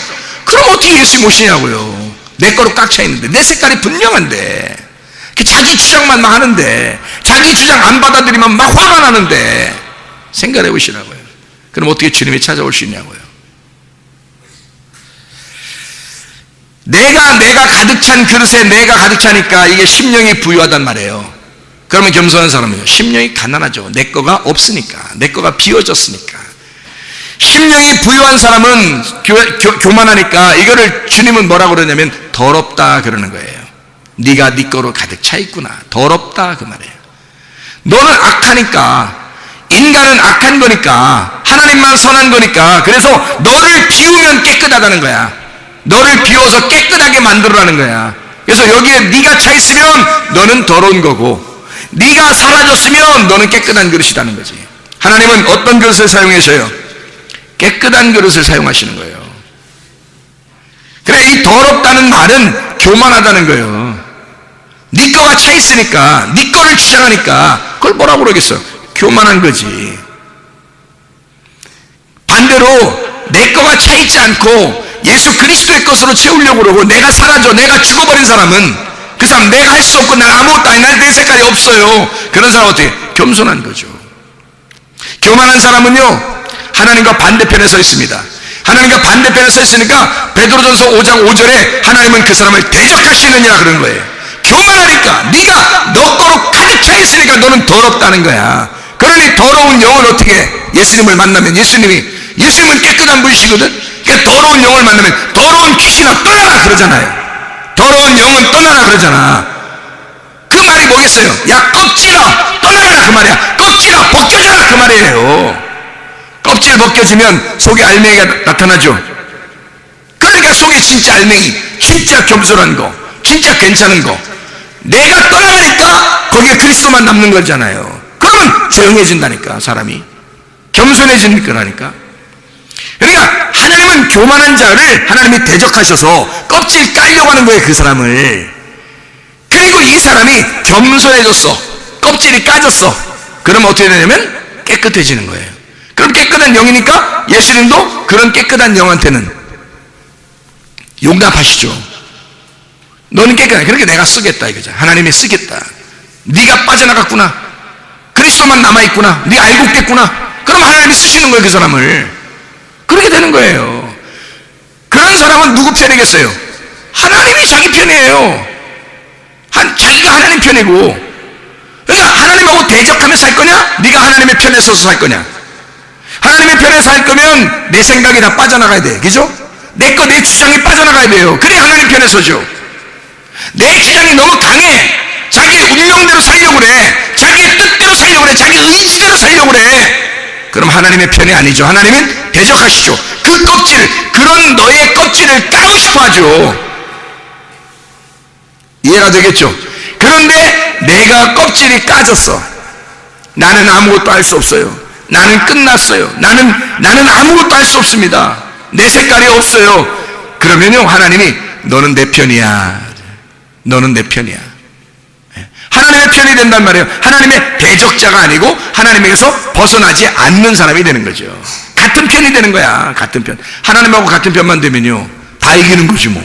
그럼 어떻게 예수 모시냐고요. 내 거로 꽉 차 있는데, 내 색깔이 분명한데, 자기 주장만 막 하는데, 자기 주장 안 받아들이면 막 화가 나는데, 생각해 보시라고요. 그럼 어떻게 주님이 찾아올 수 있냐고요. 내가 가득 찬 그릇에 내가 가득 차니까 이게 심령이 부유하단 말이에요. 그러면 겸손한 사람은요, 심령이 가난하죠. 내 거가 없으니까, 내 거가 비워졌으니까. 심령이 부유한 사람은 교만하니까 이거를 주님은 뭐라고 그러냐면 더럽다 그러는 거예요. 네가 네 거로 가득 차 있구나. 더럽다 그 말이에요. 너는 악하니까, 인간은 악한 거니까, 하나님만 선한 거니까, 그래서 너를 비우면 깨끗하다는 거야. 너를 비워서 깨끗하게 만들어라는 거야. 그래서 여기에 네가 차 있으면 너는 더러운 거고, 네가 사라졌으면 너는 깨끗한 그릇이라는 거지. 하나님은 어떤 그릇을 사용하셔요? 깨끗한 그릇을 사용하시는 거예요. 그래, 이 더럽다는 말은 교만하다는 거예요. 네 거가 차 있으니까, 네 거를 주장하니까 그걸 뭐라고 그러겠어요? 교만한 거지. 반대로 내 거가 차 있지 않고 예수 그리스도의 것으로 채우려고 그러고 내가 사라져, 내가 죽어버린 사람은, 그 사람 내가 할 수 없고 난 아무것도 아니, 난 내 색깔이 없어요. 그런 사람은 어떻게? 겸손한 거죠. 교만한 사람은요, 하나님과 반대편에 서 있습니다. 하나님과 반대편에 서 있으니까 베드로전서 5장 5절에 하나님은 그 사람을 대적하시느니라 그런 거예요. 교만하니까, 네가 너 거로 가득 차 있으니까 너는 더럽다는 거야. 그러니 더러운 영을 어떻게 해? 예수님을 만나면, 예수님은 깨끗한 분이시거든. 그러니까 더러운 영을 만나면 더러운 귀신아 떠나라 그러잖아요. 더러운 영은 떠나라 그러잖아. 그 말이 뭐겠어요? 야, 껍질아 떠나라 그 말이야. 껍질아 벗겨져라 그 말이에요. 껍질 벗겨지면 속에 알맹이가 나타나죠. 그러니까 속에 진짜 알맹이, 진짜 겸손한 거, 진짜 괜찮은 거, 내가 떠나가니까 거기에 그리스도만 남는 거잖아요. 그러면 조용해진다니까, 사람이 겸손해지는 거라니까. 그러니까 하나님은 교만한 자를 하나님이 대적하셔서 껍질 깔려고 하는 거예요, 그 사람을. 그리고 이 사람이 겸손해졌어, 껍질이 까졌어. 그러면 어떻게 되냐면 깨끗해지는 거예요. 그럼 깨끗한 영이니까 예수님도 그런 깨끗한 영한테는 용납하시죠. 너는 깨끗해. 그렇게 내가 쓰겠다 이거죠. 하나님이 쓰겠다. 네가 빠져나갔구나, 그리스도만 남아있구나, 네가 알고 있겠구나. 그럼 하나님이 쓰시는 거예요, 그 사람을. 그렇게 되는 거예요. 그런 사람은 누구 편이겠어요? 하나님이 자기 편이에요. 자기가 하나님 편이고. 그러니까 하나님하고 대적하며 살 거냐? 네가 하나님의 편에 서서 살 거냐? 하나님의 편에 살 거면 내 생각이 다 빠져나가야 돼, 그죠? 내 주장이 빠져나가야 돼요. 그래 하나님 편에 서죠. 내 주장이 너무 강해, 자기 운명대로 살려고 그래, 자기의 뜻대로 살려고 그래, 자기 의지대로 살려고 그래, 그럼 하나님의 편이 아니죠. 하나님은 대적하시죠. 그 껍질, 그런 너의 껍질을 까고 싶어 하죠. 이해가 되겠죠? 그런데 내가 껍질이 까졌어. 나는 아무것도 할 수 없어요. 나는 끝났어요. 나는 아무것도 할 수 없습니다. 내 색깔이 없어요. 그러면요, 하나님이 너는 내 편이야. 너는 내 편이야. 하나님의 편이 된단 말이에요. 하나님의 대적자가 아니고 하나님에게서 벗어나지 않는 사람이 되는 거죠. 같은 편이 되는 거야. 같은 편. 하나님하고 같은 편만 되면요, 다 이기는 거지 뭐.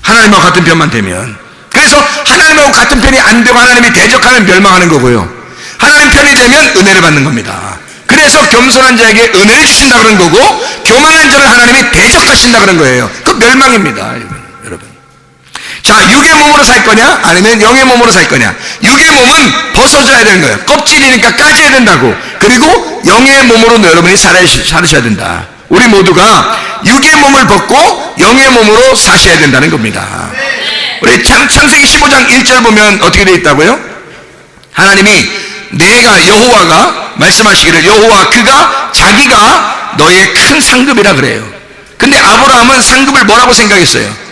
하나님하고 같은 편만 되면. 그래서 하나님하고 같은 편이 안 되고 하나님이 대적하면 멸망하는 거고요, 하나님 편이 되면 은혜를 받는 겁니다. 그래서 겸손한 자에게 은혜를 주신다 그런 거고, 교만한 자를 하나님이 대적하신다 그런 거예요. 그 멸망입니다, 여러분. 자, 육의 몸으로 살 거냐 아니면 영의 몸으로 살 거냐? 육의 몸은 벗어져야 되는 거예요. 껍질이니까 까져야 된다고. 그리고 영의 몸으로 여러분이 살으셔야 된다. 우리 모두가 육의 몸을 벗고 영의 몸으로 사셔야 된다는 겁니다. 우리 창세기 15장 1절 보면 어떻게 되어 있다고요? 하나님이 여호와가 말씀하시기를, 여호와 그가 자기가 너의 큰 상급이라 그래요. 근데 아브라함은 상급을 뭐라고 생각했어요?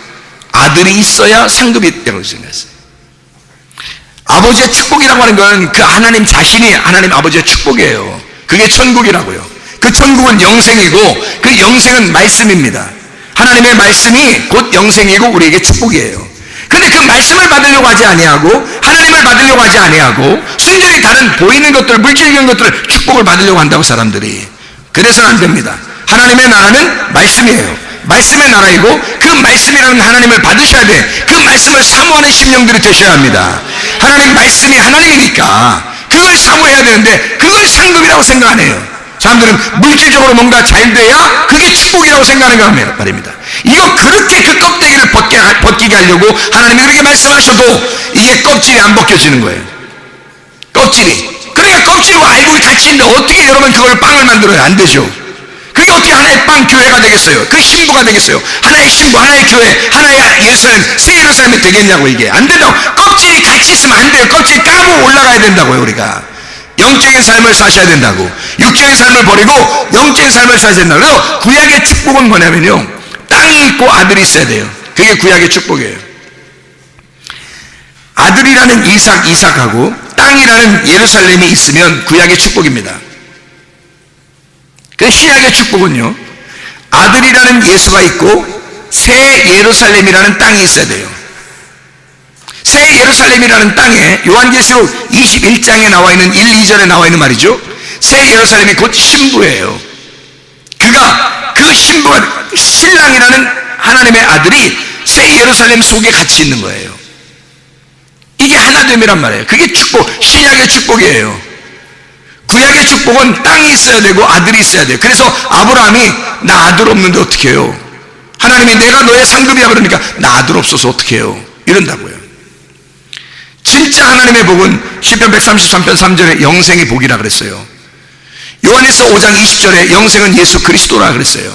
아들이 있어야 상급이 있다고 생각했어요. 아버지의 축복이라고 하는 건 그 하나님 자신이 하나님 아버지의 축복이에요. 그게 천국이라고요. 그 천국은 영생이고, 그 영생은 말씀입니다. 하나님의 말씀이 곧 영생이고 우리에게 축복이에요. 근데 그 말씀을 받으려고 하지 아니하고, 하나님을 받으려고 하지 아니하고, 순전히 다른 보이는 것들, 물질적인 것들, 축복을 받으려고 한다고, 사람들이. 그래서는 안 됩니다. 하나님의 나라는 말씀이에요. 말씀의 나라이고 그 말씀이라는 하나님을 받으셔야 돼. 그 말씀을 사모하는 심령들이 되셔야 합니다. 하나님 말씀이 하나님이니까 그걸 사모해야 되는데 그걸 상급이라고 생각 안 해요. 사람들은 물질적으로 뭔가 잘 돼야 그게 축복이라고 생각하는 거 말입니다. 이거 그렇게 그 껍데기를 벗기게 하려고 하나님이 그렇게 말씀하셔도 이게 껍질이 안 벗겨지는 거예요. 껍질이. 그러니까 껍질과 알곡이 같이 있는데 어떻게 여러분 그걸 빵을 만들어요? 안 되죠. 그게 어떻게 하나의 빵 교회가 되겠어요? 그 신부가 되겠어요? 하나의 신부, 하나의 교회, 하나의 예루살렘, 새 예루살렘이 되겠냐고. 이게 안 된다고. 껍질이 같이 있으면 안 돼요. 껍질 까고 올라가야 된다고요. 우리가 영적인 삶을 사셔야 된다고. 육적인 삶을 버리고 영적인 삶을 사셔야 된다고. 그래서 구약의 축복은 뭐냐면요, 땅이 있고 아들이 있어야 돼요. 그게 구약의 축복이에요. 아들이라는 이삭하고 땅이라는 예루살렘이 있으면 구약의 축복입니다. 그 신약의 축복은요, 아들이라는 예수가 있고 새 예루살렘이라는 땅이 있어야 돼요. 새 예루살렘이라는 땅에 요한계시록 21장에 나와 있는 1, 2절에 나와 있는 말이죠. 새 예루살렘이 곧 신부예요. 그 신부가 신랑이라는 하나님의 아들이 새 예루살렘 속에 같이 있는 거예요. 이게 하나됨이란 말이에요. 그게 축복, 신약의 축복이에요. 구약의 축복은 땅이 있어야 되고 아들이 있어야 돼요. 그래서 아브라함이 나 아들 없는데 어떻게 해요? 하나님이 내가 너의 상급이야 그러니까 나 아들 없어서 어떻게 해요? 이런다고요. 진짜 하나님의 복은 시편 133편 3절에 영생의 복이라 그랬어요. 요한에서 5장 20절에 영생은 예수 그리스도라 그랬어요.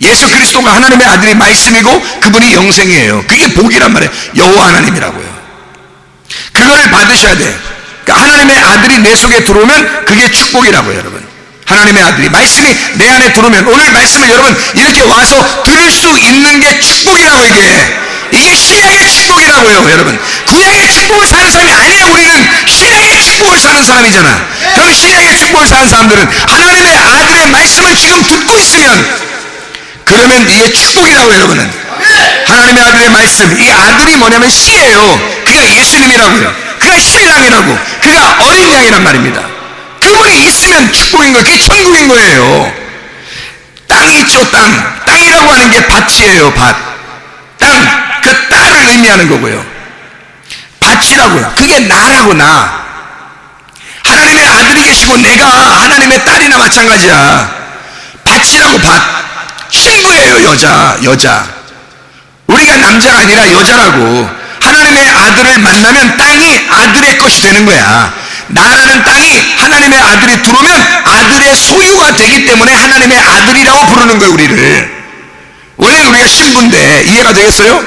예수 그리스도가 하나님의 아들이 말씀이고 그분이 영생이에요. 그게 복이란 말이에요. 여호와 하나님이라고요. 그거를 받으셔야 돼. 그러니까 하나님의 아들이 내 속에 들어오면 그게 축복이라고요. 여러분, 하나님의 아들이 말씀이 내 안에 들어오면, 오늘 말씀을 여러분 이렇게 와서 들을 수 있는 게 축복이라고. 이게 신약의 축복이라고요. 여러분, 구약의 축복을 사는 사람이 아니에요. 우리는 신약의 축복을 사는 사람이잖아. 그럼 신약의 축복을 사는 사람들은 하나님의 아들의 말씀을 지금 듣고 있으면 그러면 이게 축복이라고. 여러분은 하나님의 아들의 말씀, 이 아들이 뭐냐면 씨예요. 그가 예수님이라고요. 그가 신랑이라고. 그가 어린 양이란 말입니다. 그분이 있으면 축복인 거예요. 그게 천국인 거예요. 땅이 있죠. 땅이라고 하는 게 밭이에요. 땅, 그 딸을 의미하는 거고요. 밭이라고요. 그게 나라고. 나 하나님의 아들이 계시고 내가 하나님의 딸이나 마찬가지야. 밭이라고. 밭. 신부예요. 여자. 우리가 남자가 아니라 여자라고. 하나님의 아들을 만나면 땅이 아들의 것이 되는 거야. 나라는 땅이 하나님의 아들이 들어오면 아들의 소유가 되기 때문에 하나님의 아들이라고 부르는 거예요. 우리를. 원래는 우리가 신부인데 이해가 되겠어요?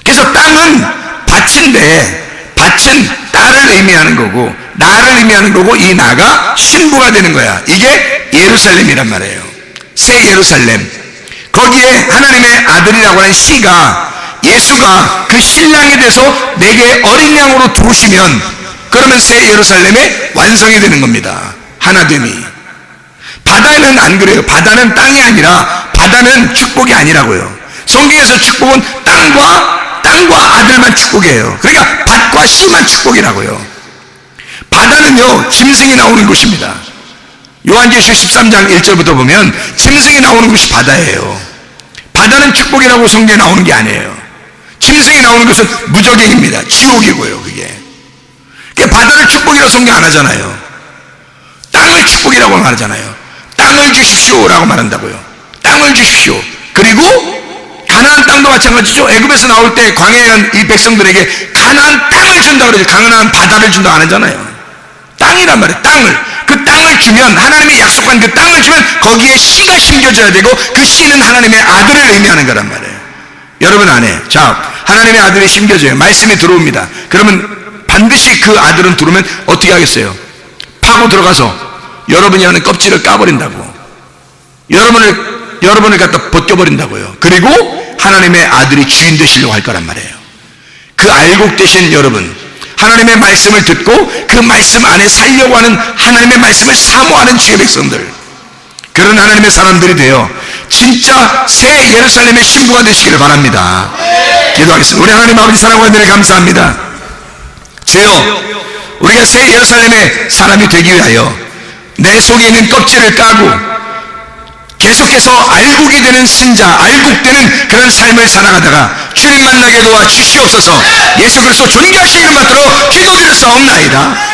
그래서 땅은 밭인데 밭은 딸을 의미하는 거고 나를 의미하는 거고 이 나가 신부가 되는 거야. 이게 예루살렘이란 말이에요. 새 예루살렘. 거기에 하나님의 아들이라고 하는 씨가, 예수가 그 신랑이 돼서 내게 어린 양으로 들어오시면 그러면 새 예루살렘의 완성이 되는 겁니다. 하나됨이. 바다는 안 그래요. 바다는 땅이 아니라, 바다는 축복이 아니라고요. 성경에서 축복은 땅과 아들만 축복이에요. 그러니까 밭과 씨만 축복이라고요. 바다는요, 짐승이 나오는 곳입니다. 요한계시록 13장 1절부터 보면 짐승이 나오는 곳이 바다예요. 바다는 축복이라고 성경에 나오는 게 아니에요. 짐승이 나오는 것은 무적행입니다. 지옥이고요. 그게 바다를 축복이라고 성경 안 하잖아요. 땅을 축복이라고 말하잖아요. 땅을 주십시오라고 말한다고요. 땅을 주십시오. 그리고 가나안 땅도 마찬가지죠. 애굽에서 나올 때 광야에 이 백성들에게 가나안 땅을 준다 그러죠. 가나안 바다를 준다 안 하잖아요. 땅이란 말이에요. 그 땅을 주면, 하나님이 약속한 그 땅을 주면 거기에 씨가 심겨져야 되고 그 씨는 하나님의 아들을 의미하는 거란 말이에요. 여러분 안에 하나님의 아들이 심겨져요. 말씀이 들어옵니다. 그러면 반드시 그 아들은 들어오면 어떻게 하겠어요? 파고 들어가서 여러분이 하는 껍질을 까버린다고. 여러분을 갖다 벗겨버린다고요. 그리고 하나님의 아들이 주인 되시려고 할 거란 말이에요. 그 알곡 되신 여러분, 하나님의 말씀을 듣고 그 말씀 안에 살려고 하는, 하나님의 말씀을 사모하는 주의 백성들, 그런 하나님의 사람들이 되어 진짜 새 예루살렘의 신부가 되시기를 바랍니다. 기도하겠습니다. 우리 하나님 아버지 사랑과 은혜를 감사합니다. 주여, 우리가 새 예루살렘의 사람이 되기 위하여 내 속에 있는 껍질을 까고 계속해서 알곡이 되는 신자, 알곡되는 그런 삶을 살아가다가 주님 만나게 도와 주시옵소서. 예수 그리스도 존귀하신 이름 받들어 기도드렸사옵나이다.